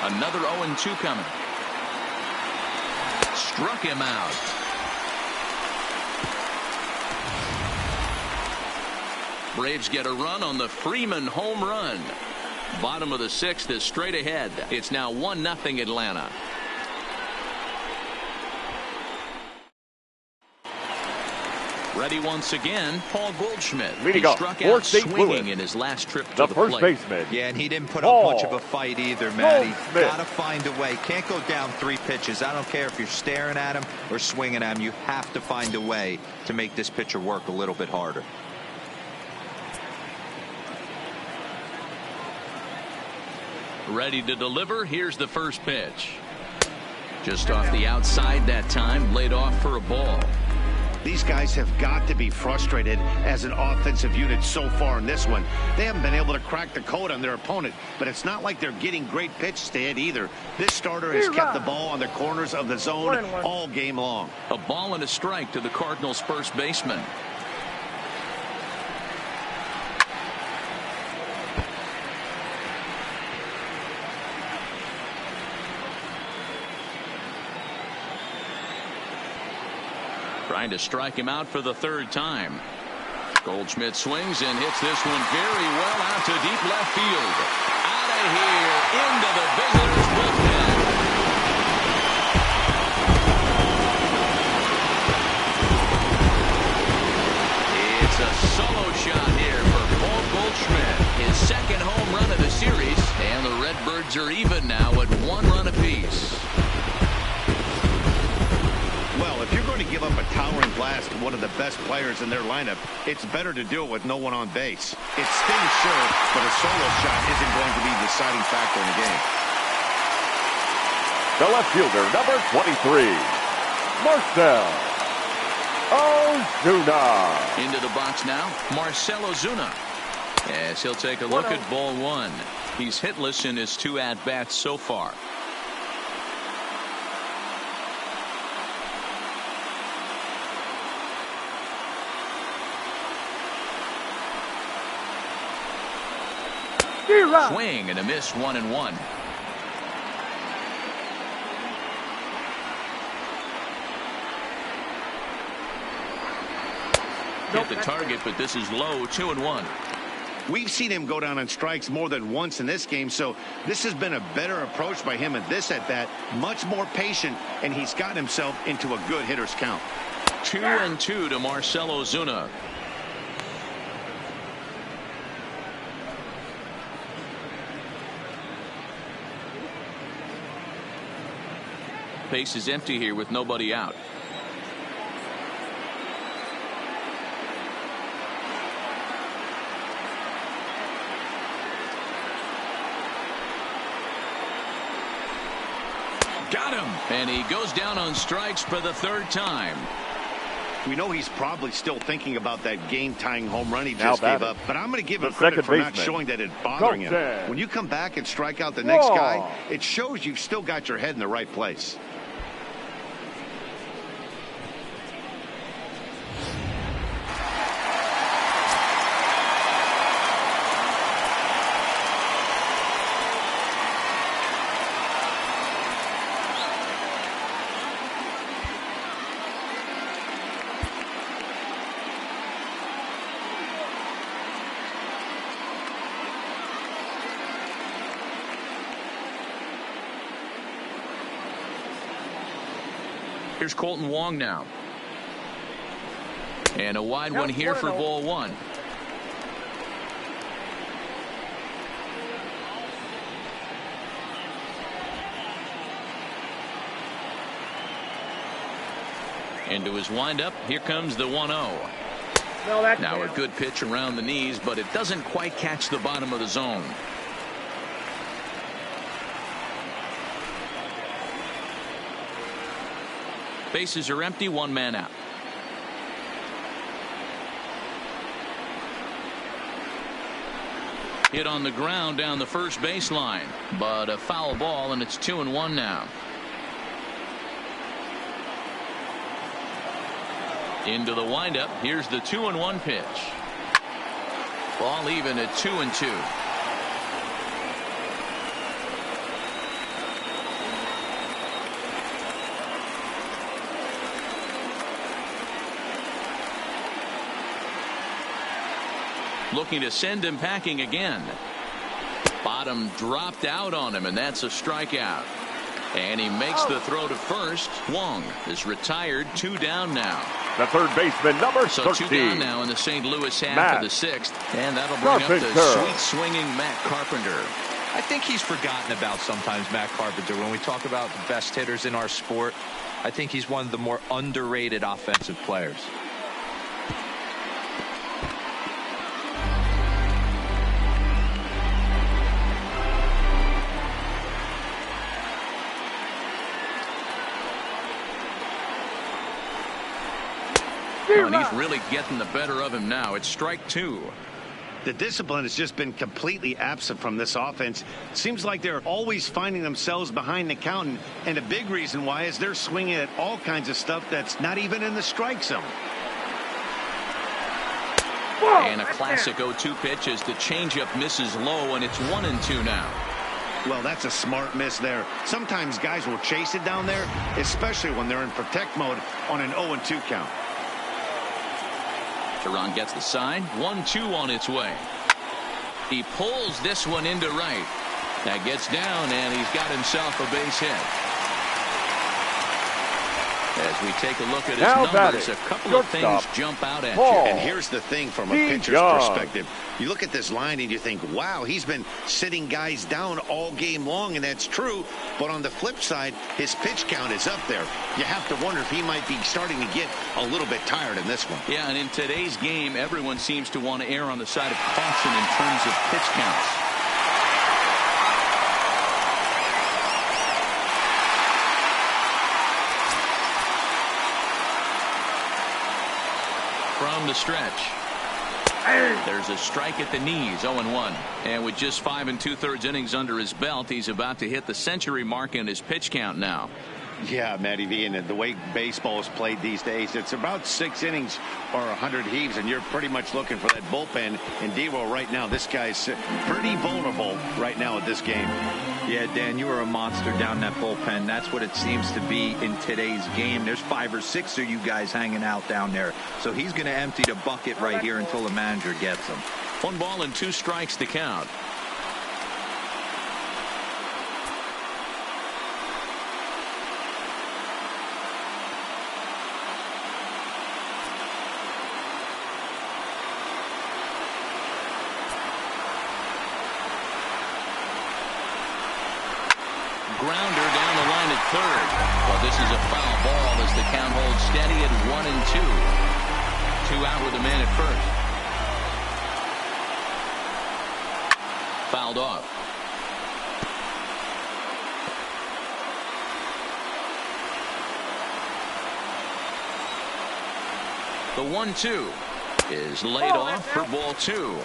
Another 0-2 coming. Struck him out. Braves get a run on the Freeman home run. Bottom of the 6th is straight ahead. It's now 1-0 Atlanta. Ready once again, Paul Goldschmidt. He struck out swinging in his last trip to the first plate. baseman. Yeah, and he didn't put up much of a fight either, Matty. Got to find a way. Can't go down 3 pitches. I don't care if you're staring at him or swinging at him. You have to find a way to make this pitcher work a little bit harder. Ready to deliver. Here's the first pitch. Just off the outside that time, laid off for a ball. These guys have got to be frustrated as an offensive unit so far in this one. They haven't been able to crack the code on their opponent, but it's not like they're getting great pitches to hit either. This starter has kept the ball on the corners of the zone all game long. A ball and a strike to the Cardinals' first baseman. Trying to strike him out for the 3rd time. Goldschmidt swings and hits this one very well out to deep left field. Out of here into the visitors' bullpen. It's a solo shot here for Paul Goldschmidt. His second home Birds are even now at 1 run apiece. Well, if you're going to give up a towering blast to one of the best players in their lineup, it's better to do it with no one on base. It stings, sure, but a solo shot isn't going to be the deciding factor in the game. The left fielder, number 23, Marcell Ozuna. Into the box now, Marcell Ozuna. As he'll take a look at ball 1. He's hitless in his 2 at-bats so far. Swing and a miss, 1-1. Hit the target, but this is low, 2-1. We've seen him go down on strikes more than once in this game, so this has been a better approach by him at this at-bat. Much more patient, and he's gotten himself into a good hitter's count. 2-2 to Marcell Ozuna. Base is empty here with nobody out. Got him. And he goes down on strikes for the 3rd time. We know he's probably still thinking about that game-tying home run he just gave up, but I'm going to give him the credit for not baseman, showing that it's bothering him. When you come back and strike out the next guy, it shows you've still got your head in the right place. Here's Colton Wong now. And a wide one here for ball 1. Into his windup. Here comes the 1-0. Now a good pitch around the knees, but it doesn't quite catch the bottom of the zone. Bases are empty, 1 man out. Hit on the ground down the first baseline, but a foul ball, and it's 2-1 now. Into the windup. Here's the 2-1 pitch. Ball even at 2-2. Looking to send him packing again. Bottom dropped out on him, and that's a strikeout. And he makes the throw to first. Wong is retired. 2 down now. The third baseman, number 13. So 2 down now in the St. Louis half of the 6th. And that'll bring up the sweet swinging Matt Carpenter. I think he's forgotten about sometimes, Matt Carpenter. When we talk about the best hitters in our sport, I think he's one of the more underrated offensive players. And he's really getting the better of him now. It's strike 2. The discipline has just been completely absent from this offense. Seems like they're always finding themselves behind the count, and a big reason why is they're swinging at all kinds of stuff that's not even in the strike zone. And a classic 0-2 pitch as the changeup misses low, and it's 1-2 now. Well, that's a smart miss there. Sometimes guys will chase it down there, especially when they're in protect mode on an 0-2 count. Teheran gets the sign. 1-2 on its way. He pulls this one into right. That gets down, and he's got himself a base hit. As we take a look at his Now numbers, batting, a couple of things shortstop, jump out at Paul. you. And here's the thing from a He pitcher's does. perspective. You look at this line and you think, wow, he's been sitting guys down all game long, and that's true. But on the flip side, his pitch count is up there. You have to wonder if he might be starting to get a little bit tired in this one. Yeah, and in today's game, everyone seems to want to err on the side of caution in terms of pitch counts. From the stretch. There's a strike at the knees, 0-1. And with just 5 2/3 innings under his belt, he's about to hit the century mark in his pitch count now. Yeah, Matty V, and the way baseball is played these days, it's about 6 innings or 100 heaves, and you're pretty much looking for that bullpen. And D-Roll right now, this guy's pretty vulnerable right now at this game. Yeah, Dan, you are a monster down that bullpen. That's what it seems to be in today's game. There's 5 or 6 of you guys hanging out down there. So he's going to empty the bucket right here until the manager gets him. 1 ball and 2 strikes to count. Grounder down the line at third. Well, this is a foul ball as the count holds steady at 1-2. 2 out with a man at first. Fouled off. The 1-2 is laid off for ball 2.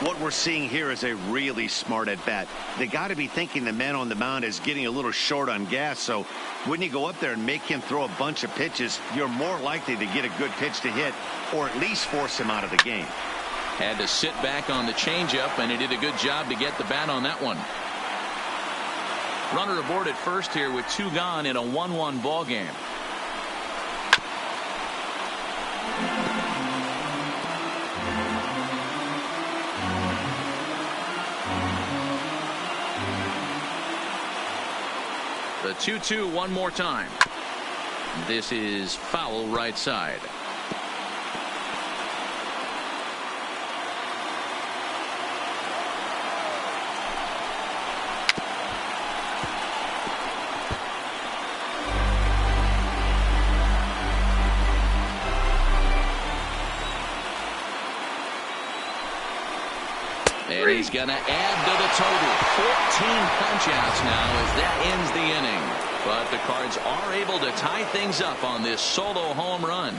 What we're seeing here is a really smart at bat. They got to be thinking the man on the mound is getting a little short on gas. So when you go up there and make him throw a bunch of pitches, you're more likely to get a good pitch to hit or at least force him out of the game. Had to sit back on the changeup, and he did a good job to get the bat on that one. Runner aboard at first here with 2 gone in a 1-1 ball game. The 2-2 one more time. This is foul right side. And he's going to add to the total. 14 punch-outs now as that ends the inning. But the Cards are able to tie things up on this solo home run.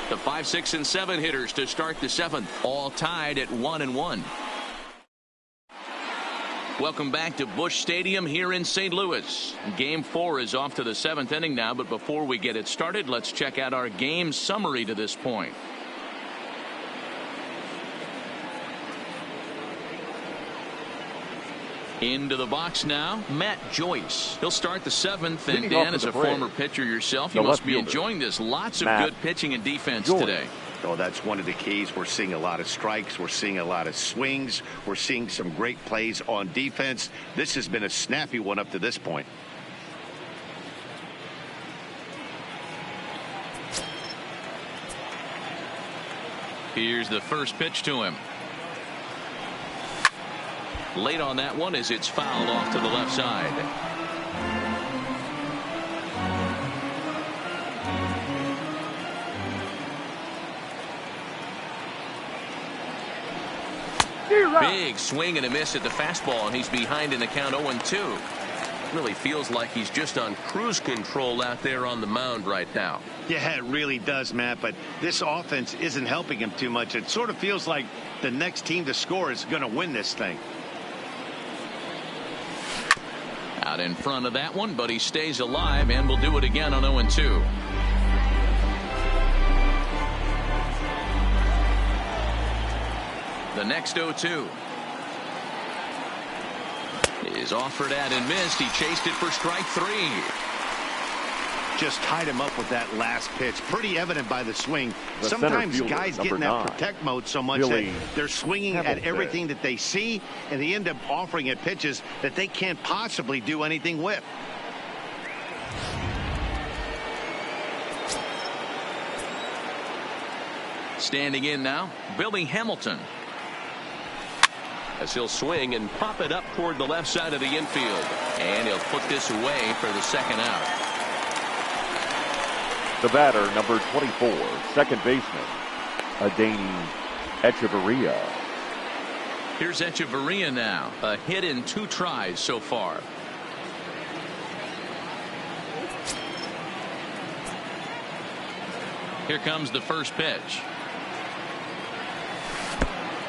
The 5, 6, and 7 hitters to start the 7th, all tied at 1-1. Welcome back to Busch Stadium here in St. Louis. Game 4 is off to the 7th inning now, but before we get it started, let's check out our game summary to this point. Into the box now, Matt Joyce. He'll start the 7th, and Dan, as a former pitcher yourself, you must be enjoying this. Lots of good pitching and defense today. Oh, that's one of the keys. We're seeing a lot of strikes. We're seeing a lot of swings. We're seeing some great plays on defense. This has been a snappy one up to this point. Here's the first pitch to him. Late on that one as it's fouled off to the left side. Big swing and a miss at the fastball, and he's behind in the count 0-2. Really feels like he's just on cruise control out there on the mound right now. Yeah, it really does, Matt, but this offense isn't helping him too much. It sort of feels like the next team to score is going to win this thing. Out in front of that one, but he stays alive and will do it again on 0-2. The next 0-2 is offered at and missed. He chased it for strike 3. Just tied him up with that last pitch. Pretty evident by the swing. The Sometimes guys get in that 9, protect mode so much that they're swinging at everything that they see, and they end up offering it pitches that they can't possibly do anything with. Standing in now, Billy Hamilton. As he'll swing and pop it up toward the left side of the infield. And he'll put this away for the second out. The batter, number 24, second baseman, Adeiny Echeverria. Here's Echeverria now. A hit in 2 tries so far. Here comes the first pitch.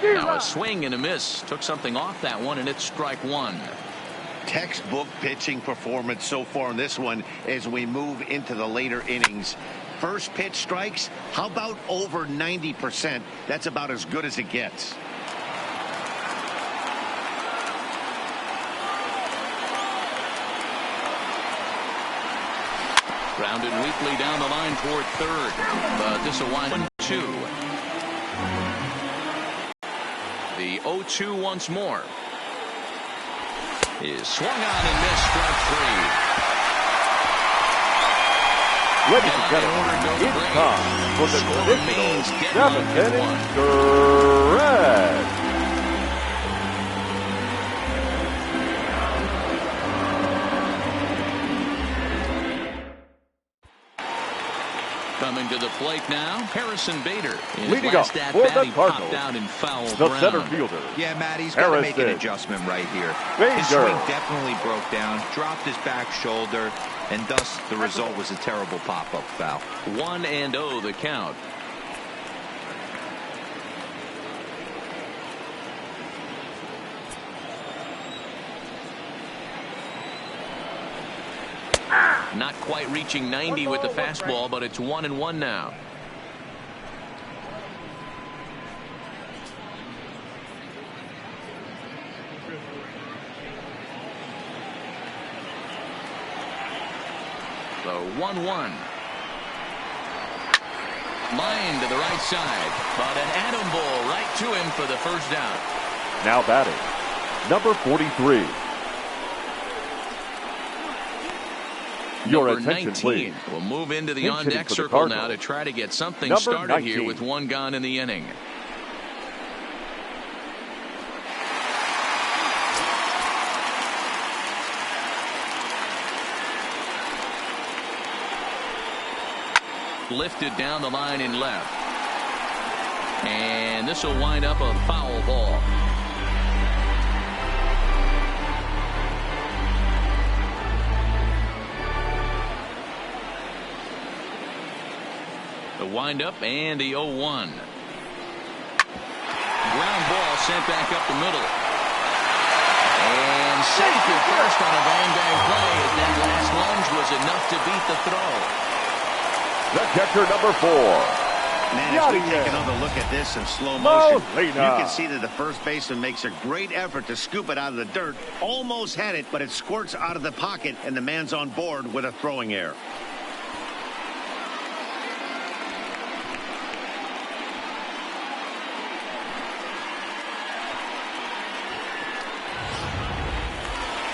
Now a swing and a miss. Took something off that one, and it's strike 1. Textbook pitching performance so far in this one as we move into the later innings. First pitch strikes, how about over 90%? That's about as good as it gets. Grounded weakly down the line toward third, but this will wind 1-2. The 0-2 once more. Is swung on and missed, strike 3. Ladies and gentlemen, it's time for the traditional 7th inning stretch. Coming to the plate now, Harrison Bader. Leading up for the Cardinals, out in foul the ground. center fielder. Yeah, Matt, he's got to make an adjustment right here. His swing definitely broke down, dropped his back shoulder, and thus the result was a terrible pop-up foul. 1-0 the count. Not quite reaching 90 with the fastball, but it's 1-1 now. The 1-1. Line to the right side, but an atom ball right to him for the first out. Now batting, number 43. Your attention, 19 please. will move into the on-deck circle now to try to get something started 19. here with 1 gone in the inning. Lifted down the line in left. And this will wind up a foul ball. The windup and the 0-1. Ground ball sent back up the middle. And safe at first on a bang-bang play as that last lunge was enough to beat the throw. The catcher, number 4. Man, as we take another look at this in slow motion, you can see that the first baseman makes a great effort to scoop it out of the dirt. Almost had it, but it squirts out of the pocket, and the man's on board with a throwing error.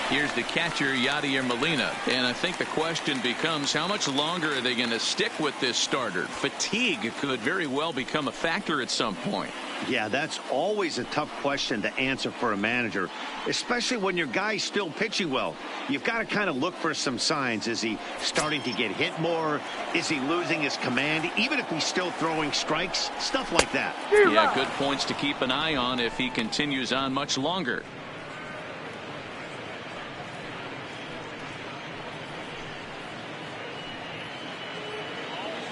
Here's the catcher, Yadier Molina. And I think the question becomes, how much longer are they going to stick with this starter? Fatigue could very well become a factor at some point. Yeah, that's always a tough question to answer for a manager, especially when your guy's still pitching well. You've got to kind of look for some signs. Is he starting to get hit more? Is he losing his command? Even if he's still throwing strikes, stuff like that. Yeah, good points to keep an eye on if he continues on much longer.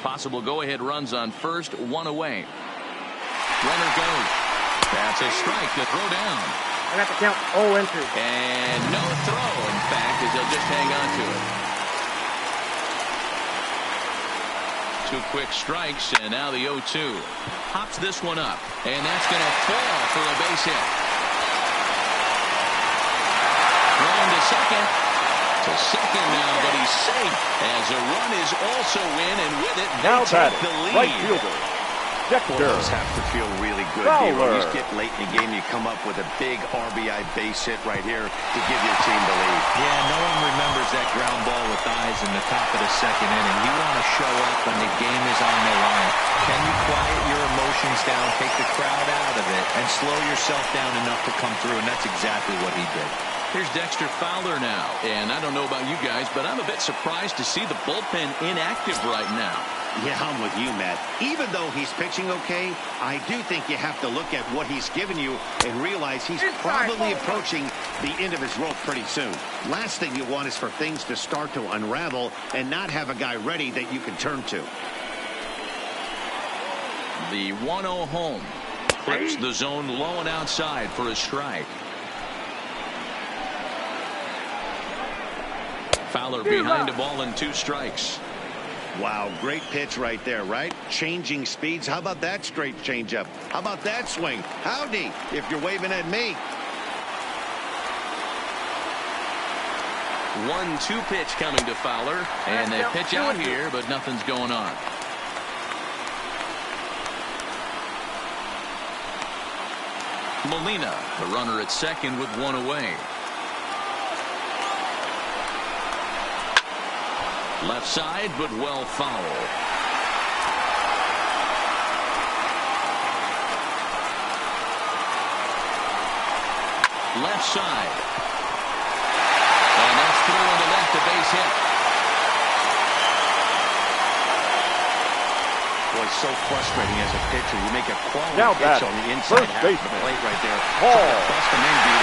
Possible go-ahead runs on first, 1 away. Runner goes. That's a strike to throw down. I got the count 0-2. And no throw, in fact, as they'll just hang on to it. 2 quick strikes, and now the 0-2. Hops this one up, and that's going to fall for a base hit. Thrown to second. To second now, but he's safe as a run is also in, and with it, they take the lead. Right fielder. Those have to feel really good. You get late in the game, you come up with a big RBI base hit right here to give your team the lead. Yeah, no one remembers that ground ball with eyes guys in the top of the second inning. You want to show up when the game is on the line. Can you quiet your emotions down, take the crowd out of it, and slow yourself down enough to come through? And that's exactly what he did. Here's Dexter Fowler now. And I don't know about you guys, but I'm a bit surprised to see the bullpen inactive right now. Yeah, I'm with you, Matt. Even though he's pitching okay, I do think you have to look at what he's given you and realize he's probably approaching the end of his rope pretty soon. Last thing you want is for things to start to unravel and not have a guy ready that you can turn to. The 1-0 home. Clips the zone low and outside for a strike. Fowler behind a ball and 2 strikes. Wow, great pitch right there, right? Changing speeds. How about that straight changeup? How about that swing? Howdy, if you're waving at me. 1-2 pitch coming to Fowler, and they pitch out here, but nothing's going on. Molina, the runner at second with 1 away. Left side, but well foul. Left side. And that's through into left, a base hit. Boy, so frustrating as a pitcher. You make a quality pitch on the inside half of the plate right there. Bust him in, the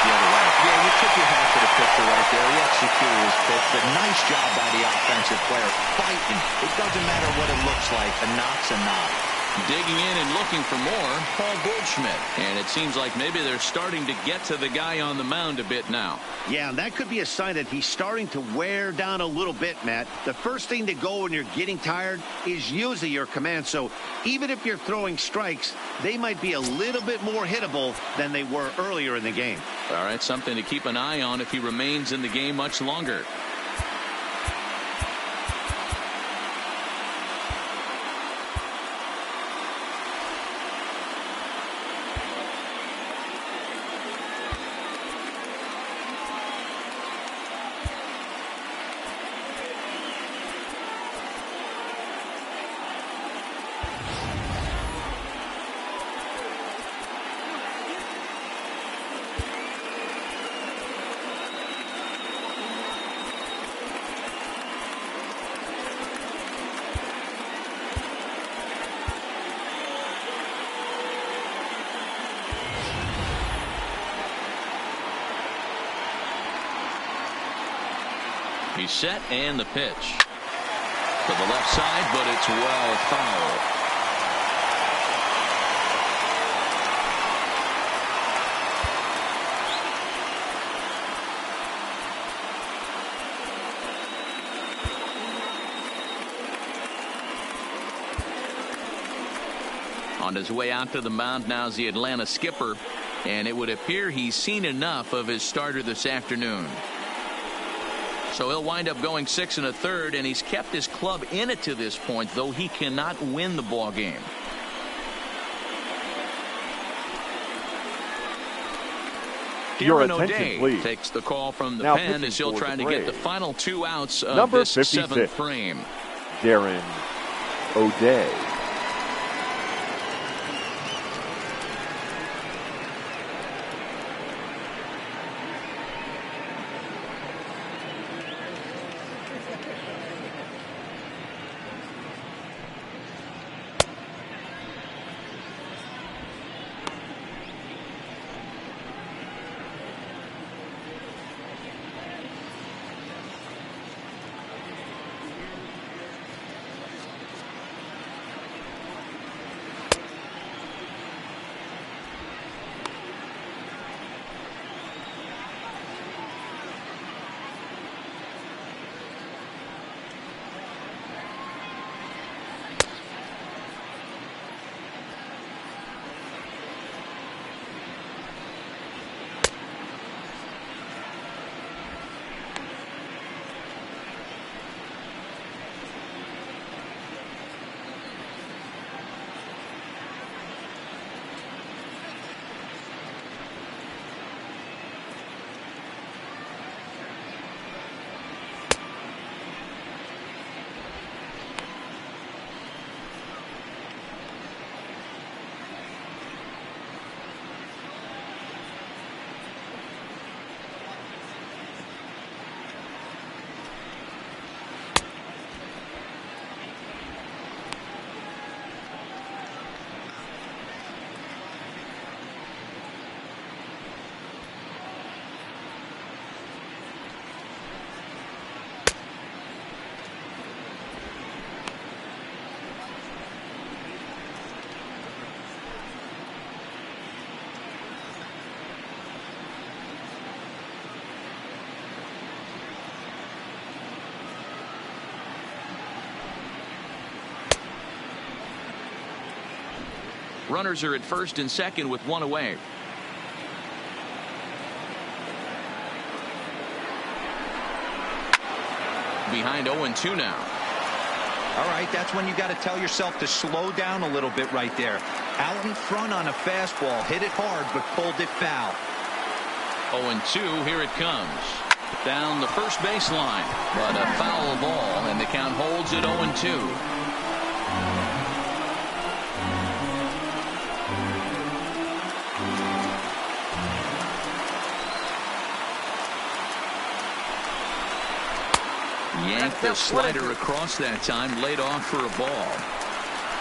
other way. Yeah, you took your hat to the pitcher right there. He executed his pitch, but nice job by the offensive player. Fighting. It doesn't matter what it looks like. A knock's a knock. Digging in and looking for more, Paul Goldschmidt. And it seems like maybe they're starting to get to the guy on the mound a bit now. Yeah, and that could be a sign that he's starting to wear down a little bit, Matt. The first thing to go when you're getting tired is usually your command. So even if you're throwing strikes, they might be a little bit more hittable than they were earlier in the game. All right, something to keep an eye on if he remains in the game much longer. He's set, and the pitch to the left side, but it's well foul. On his way out to the mound now is the Atlanta skipper, and it would appear he's seen enough of his starter this afternoon. So he'll wind up going 6 1/3, and he's kept his club in it to this point, though he cannot win the ball game. Your Aaron attention, O'Day please. takes the call from the Now pen as he'll try to get the final 2 outs of Number this 56. 7th frame. Aaron O'Day. Runners are at first and second with one away. Behind 0-2 now. All right, that's when you got to tell yourself to slow down a little bit right there. Out in front on a fastball, hit it hard, but pulled it foul. 0-2, here it comes. Down the first baseline, but a foul ball, and the count holds at 0-2. Yanked the slider across that time, laid off for a ball.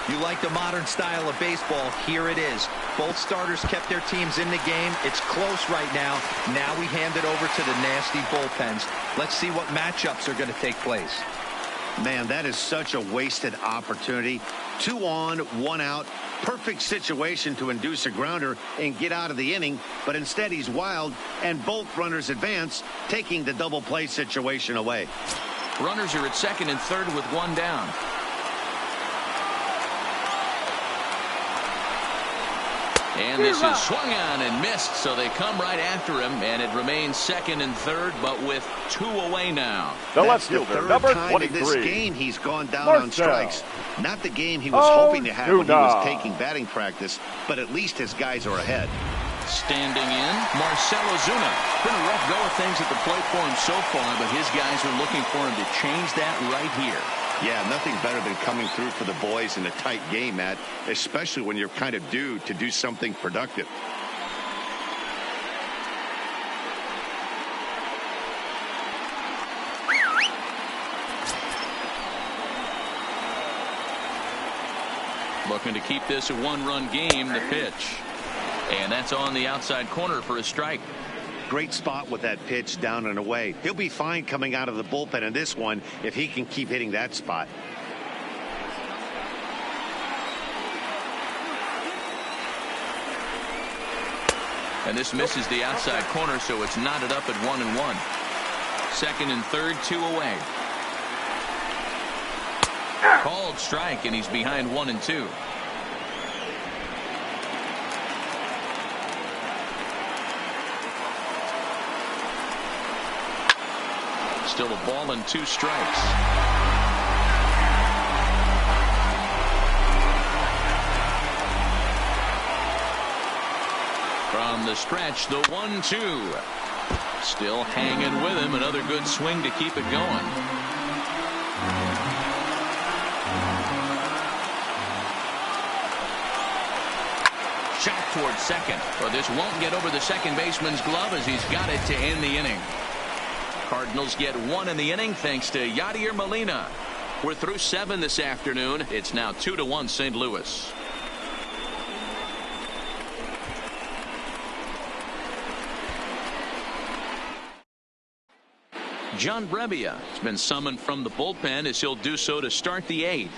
You like the modern style of baseball. Here it is. Both starters kept their teams in the game. It's close right now. Now we hand it over to the nasty bullpens. Let's see what matchups are going to take place. Man, that is such a wasted opportunity. 2 on, 1 out. Perfect situation to induce a grounder and get out of the inning, but instead he's wild, and both runners advance, taking the double play situation away. Runners are at second and third with one down. And this is swung on and missed, so they come right after him, and it remains second and third, but with 2 away now. The left That's the fielder, third number time 23. in this game he's gone down Marcel. on strikes. Not the game he was hoping to have when he was taking batting practice, but at least his guys are ahead. Standing in, Marcell Ozuna. Been a rough go of things at the plate for him so far, but his guys are looking for him to change that right here. Yeah, nothing better than coming through for the boys in a tight game, Matt, especially when you're kind of due to do something productive. Looking to keep this a one-run game, the pitch. And that's on the outside corner for a strike. Great spot with that pitch down and away. He'll be fine coming out of the bullpen in this one if he can keep hitting that spot. And this misses the outside corner, so it's knotted up at 1-1. Second and third, 2 away. Called strike, and he's behind 1-2. Still a ball and 2 strikes. From the stretch, the 1-2. Still hanging with him. Another good swing to keep it going. Shot towards second. But this won't get over the second baseman's glove as he's got it to end the inning. Cardinals get 1 in the inning thanks to Yadier Molina. We're through 7 this afternoon. It's now 2-1 St. Louis. John Brebbia has been summoned from the bullpen as he'll do so to start the 8th.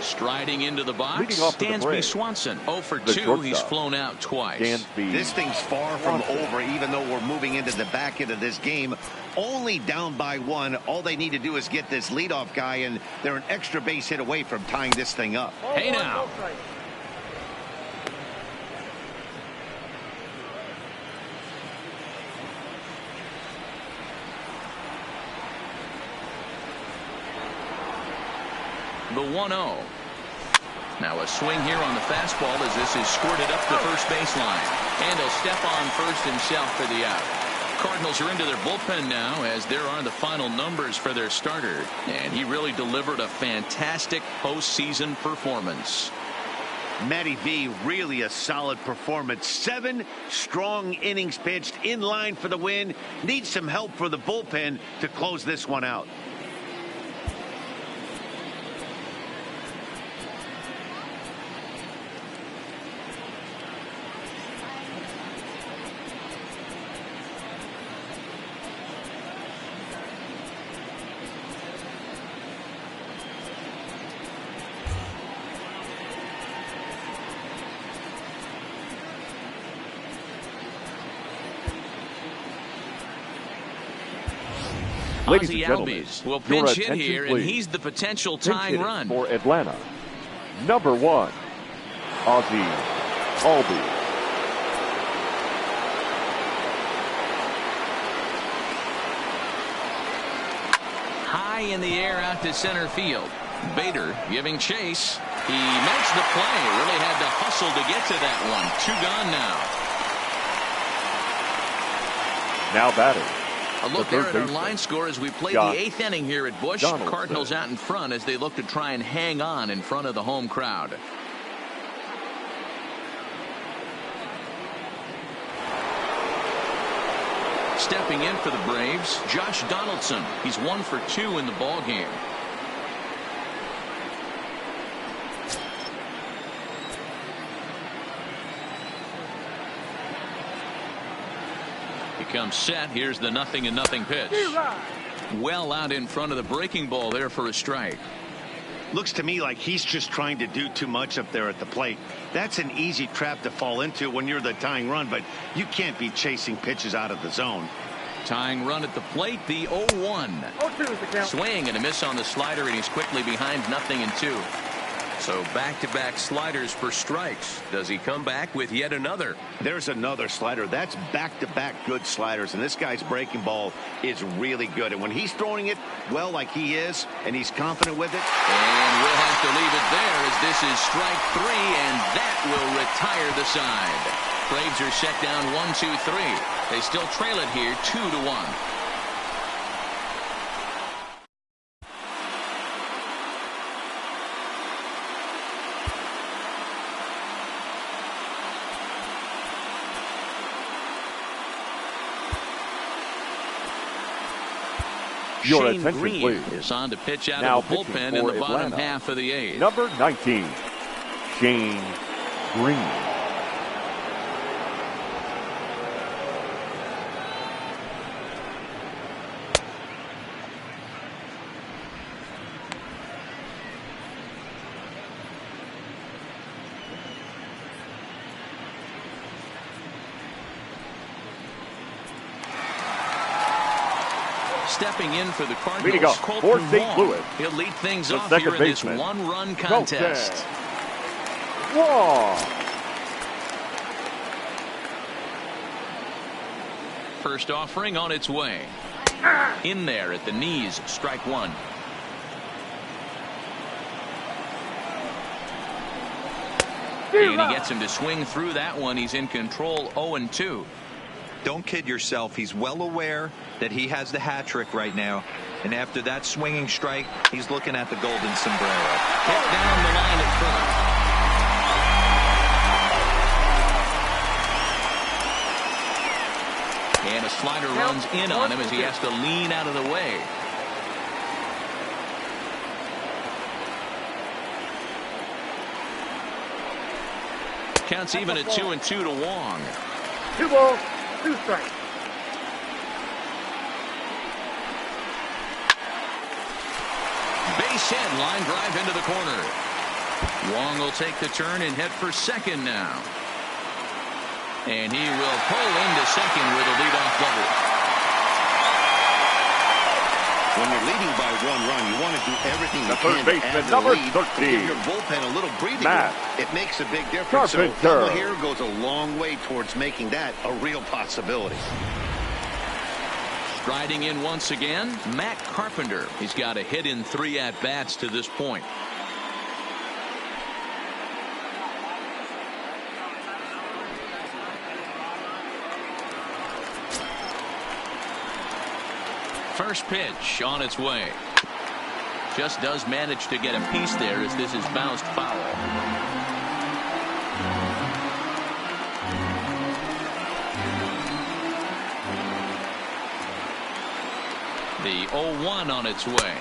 Striding into the box, Dansby Swanson. 0 for 2. He's flown out twice. This thing's far from over, even though we're moving into the back end of this game. Only down by 1. All they need to do is get this leadoff guy, and they're an extra base hit away from tying this thing up. Hey now. The 1-0. Now a swing here on the fastball as this is squirted up the first baseline. And he'll step on first himself for the out. Cardinals are into their bullpen now as there are the final numbers for their starter. And he really delivered a fantastic postseason performance. Matty V, really a solid performance. 7 strong innings pitched, in line for the win. Needs some help for the bullpen to close this one out. Ladies Ozzie and gentlemen, Albies will your pinch hit attention, here, and please. he's the potential Pinch tying hitting run. for Atlanta, number 1, Ozzie Albies. High in the air out to center field. Bader giving chase. He makes the play. Really had to hustle to get to that one. 2 gone now. Now batting. A look the there third at our baseman, line score as we play Josh the 8th inning here at Busch. Donaldson. Cardinals out in front as they look to try and hang on in front of the home crowd. Stepping in for the Braves, Josh Donaldson. He's 1 for 2 in the ball game. He comes set. Here's the 0-0 pitch. Well out in front of the breaking ball there for a strike. Looks to me like he's just trying to do too much up there at the plate. That's an easy trap to fall into when you're the tying run, but you can't be chasing pitches out of the zone. Tying run at the plate, the 0-1. Swing and a miss on the slider, and he's quickly behind 0-2. So back-to-back sliders for strikes. Does he come back with yet another? There's another slider. That's back-to-back good sliders, and this guy's breaking ball is really good. And when he's throwing it well like he is, and he's confident with it. And we'll have to leave it there as this is strike 3, and that will retire the side. Braves are set down 1-2-3. They still trail it here 2-1. Your Shane attention, Green please. is on to pitch out Now of the pitching bullpen in for the bottom Atlanta, half of the 8th. number 19, Shane Green. Stepping in for the Leading Cardinals, up Colton for St. Wong. Louis, He'll lead things the off here second in this baseman, one-run contest. Wong. First offering on its way. In there at the knees, strike 1. And he gets him to swing through that one. He's in control 0-2. Don't kid yourself. He's well aware that he has the hat trick right now. And after that swinging strike, he's looking at the golden sombrero. Hit down the line at first. And a slider runs in on him as he has to lean out of the way. Counts even at 2-2 to Wong. 2 balls, 2 strikes. Base hit, line drive into the corner. Wong will take the turn and head for second now. And he will pull into second with a leadoff double. When you're leading by 1 run, you want to do everything you The can third to add baseman, to the number lead, 13. give your bullpen a little breathing Matt room. It makes a big difference. So Carpenter. double here goes a long way towards making that a real possibility. Striding in once again, Matt Carpenter. He's got a hit in 3 at-bats to this point. First pitch on its way. Just does manage to get a piece there as this is bounced foul. The 0-1 on its way.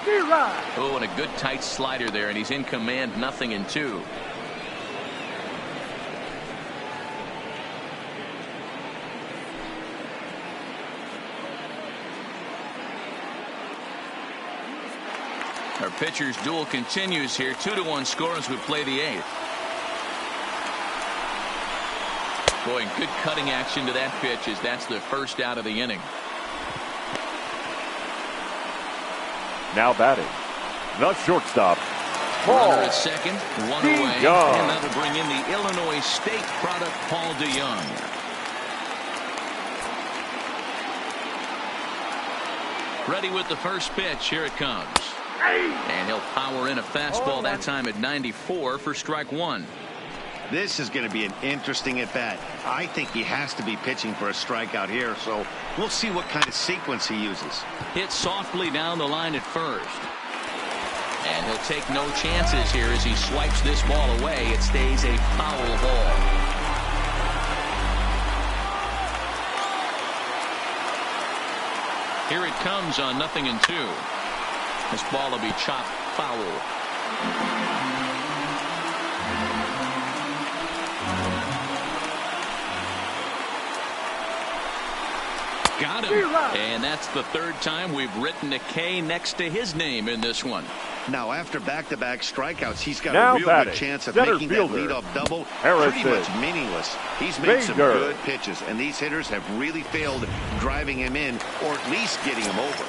Oh, and a good tight slider there, and he's in command, 0-2. Our pitcher's duel continues here. 2-1 score as we play the 8th. Boy, good cutting action to that pitch as that's the first out of the inning. Now batting, the shortstop, Runner at second, one away, DeYoung. and that'll bring in the Illinois State product, Paul DeYoung. Ready with the first pitch. Here it comes. And he'll power in a fastball that time at 94 for strike one. This is going to be an interesting at bat. I think he has to be pitching for a strikeout here, so we'll see what kind of sequence he uses. Hit softly down the line at first. And he'll take no chances here as he swipes this ball away. It stays a foul ball. Here it comes on 0-2. This ball will be chopped foul. Got him. And that's the third time we've written a K next to his name in this one. Now, after back-to-back strikeouts, he's got Now a real batting, good chance of center making fielder, that leadoff double Harrison. pretty much meaningless. He's made some Bader. good pitches, and these hitters have really failed driving him in or at least getting him over.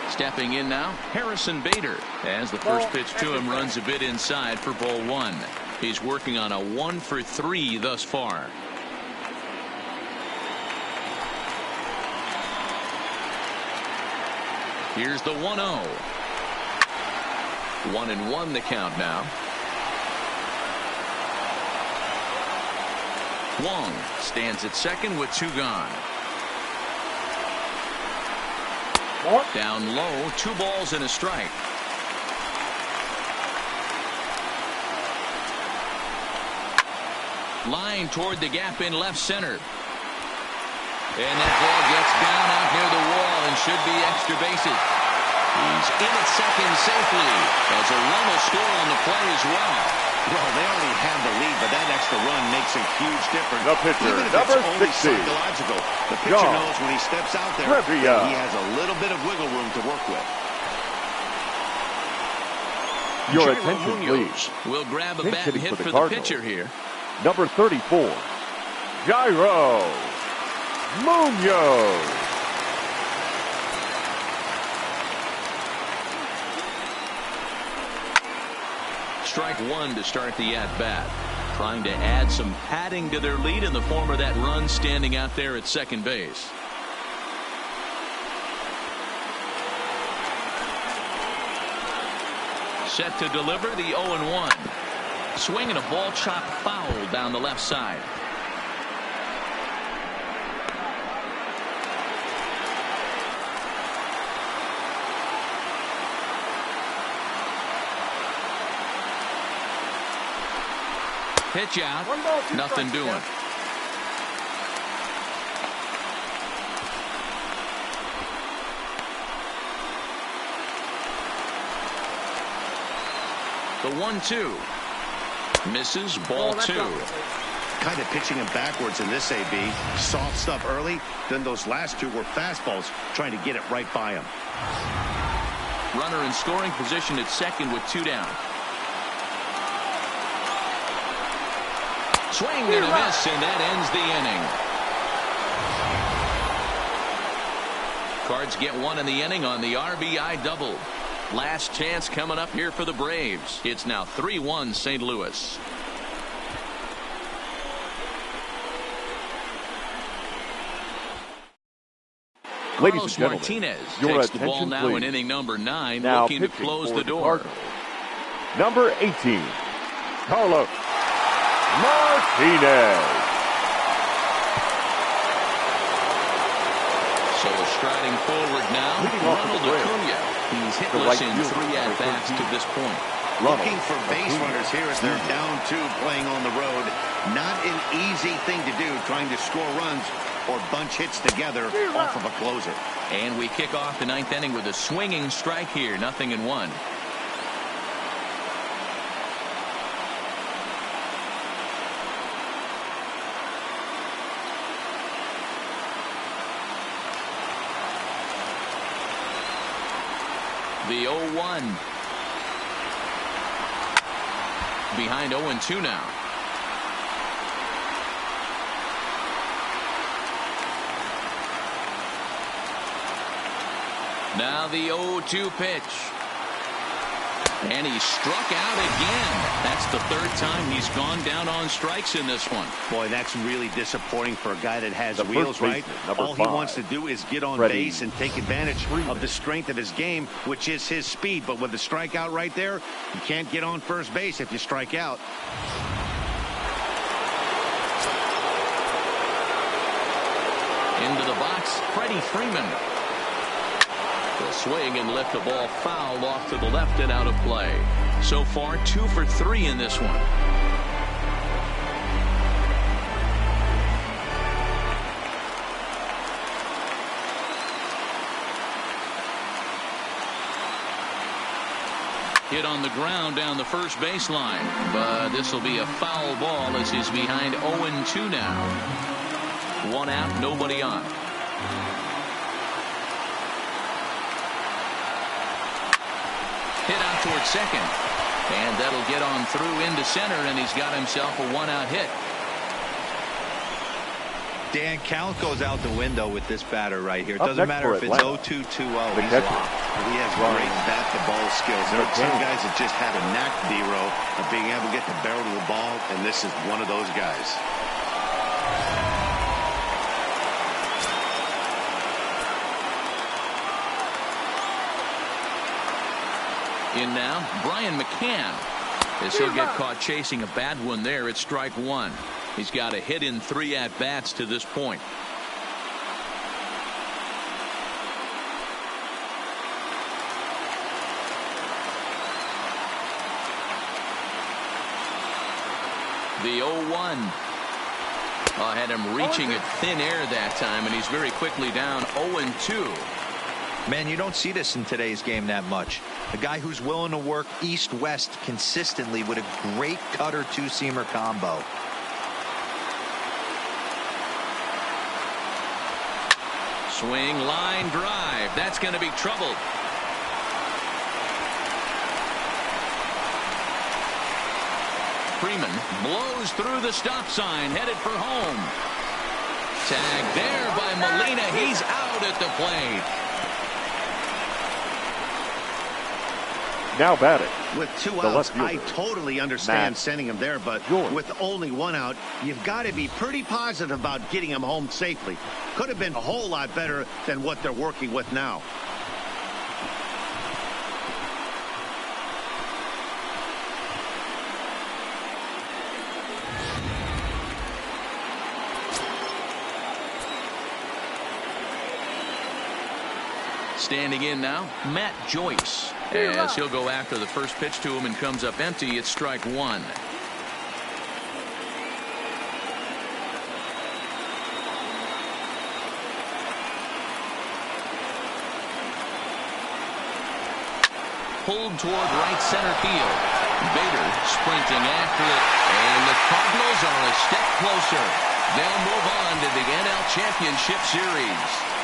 Stepping in now, Harrison Bader, as the first pitch to him runs a bit inside for ball one. He's working on a 1-for-3 thus far. Here's the 1-0. 1-1 the count now. Wong stands at second with two gone. Down low, 2 balls and a strike. Line toward the gap in left center. And that ball gets down out near the wall and should be extra bases. He's in at second safely as a run will score on the play as well. Well, they already have the lead, but that extra run makes a huge difference. The pitcher, Even if number it's only 60. psychological. The pitcher John. knows when he steps out there, Trivia. he has a little bit of wiggle room to work with. Your Jairo attention, Munoz please. will grab a Pinch bat hitting hit for the for the Cardinals. pitcher here. Number 34, Jairo Munoz. Strike one to start the at-bat. Trying to add some padding to their lead in the form of that run standing out there at second base. Set to deliver the 0-1. Swing and a ball chopped foul down the left side. Pitch out. 1 ball, 2 Nothing strikes, doing. Jeff. The 1-2. Misses ball that's 2. not- Kind of pitching him backwards in this AB. Soft stuff early, then those last two were fastballs, trying to get it right by him. Runner in scoring position at second with 2 down. Swing and a miss, and that ends the inning. Cards get 1 in the inning on the RBI double. Last chance coming up here for the Braves. It's now 3-1 St. Louis. Ladies Carlos and gentlemen, Martinez your takes the ball attention, now in please. inning number 9, Now looking to pitching close for the door. Cardinals. Number 18, Carlos Martinez. So striding forward now, Leading off Ronald with the Braves. Acuna. He's The hitless right in fielder, 3 number at-bats 13. to this point. Looking for base Acuna. runners here as they're down 2 playing on the road. Not an easy thing to do, trying to score runs or bunch hits together off of a closer. And we kick off the 9th inning with a swinging strike here, 0-1. The 0-1. Behind 0-2 now. Now the 0-2 pitch. And he struck out again. That's the third time he's gone down on strikes in this one. Boy, that's really disappointing for a guy that has wheels, right? All he wants to do is get on base and take advantage of the strength of his game, which is his speed. But with the strikeout right there, you can't get on first base if you strike out. Into the box, Freddie Freeman. Will swing and lift the ball foul off to the left and out of play. So far, 2 for 3 in this one. Hit on the ground down the first baseline, but this will be a foul ball as he's behind 0-2 now. 1 out, nobody on. Hit out towards second, and that'll get on through into center, and he's got himself a 1-out hit. Dan, count goes out the window with this batter right here. It doesn't matter if it's 0-2, 2-0. He's locked. He has great bat-to-ball skills. There are some guys that just have a knack, D-Row, of being able to get the barrel of the ball, and this is one of those guys. In now, Brian McCann. As he'll get caught chasing a bad one there, it's strike 1. He's got a hit in 3 at-bats to this point. The 0-1. Had him reaching at thin air that time, and he's very quickly down 0-2. Man, you don't see this in today's game that much. A guy who's willing to work east-west consistently with a great cutter two-seamer combo. Swing, line drive. That's going to be trouble. Freeman blows through the stop sign, headed for home. Tag there by Molina. He's out at the plate. Now batting. With 2 outs, I totally understand sending him there, but with only 1 out, you've got to be pretty positive about getting him home safely. Could have been a whole lot better than what they're working with now. Standing in now, Matt Joyce. As he'll go after the first pitch to him and comes up empty, it's strike 1. Pulled toward right center field. Bader sprinting after it, and the Cardinals are a step closer. They'll move on to the NL Championship Series.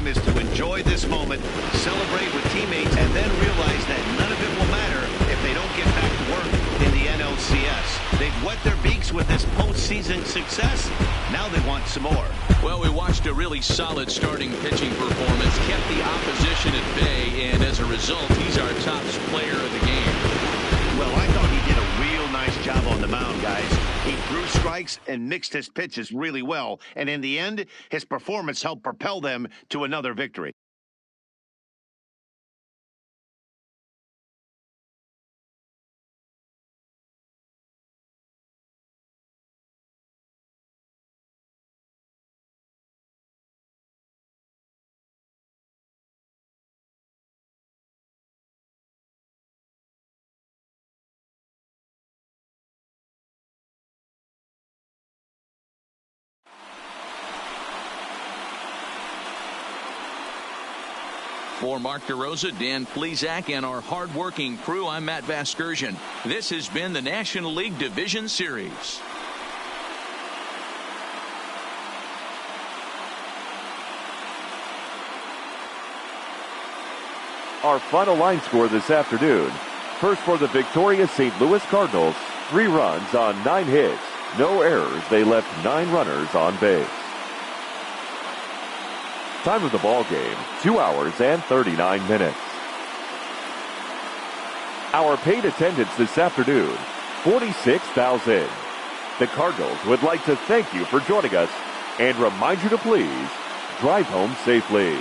Is to enjoy this moment, celebrate with teammates, and then realize that none of it will matter if they don't get back to work in the NLCS. They've wet their beaks with this postseason success. Now they want some more. Well, we watched a really solid starting pitching performance, kept the opposition at bay, and as a result, he's our top player of the game. Well, I thought he did a real nice job on the mound, guys. He threw strikes and mixed his pitches really well, and in the end, his performance helped propel them to another victory. For Mark DeRosa, Dan Plesac, and our hard-working crew, I'm Matt Vasgersian. This has been the National League Division Series. Our final line score this afternoon. First for the victorious St. Louis Cardinals, 3 runs on 9 hits. No errors. They left 9 runners on base. Time of the ball game, 2 hours and 39 minutes. Our paid attendance this afternoon, 46,000. The Cardinals would like to thank you for joining us and remind you to please drive home safely.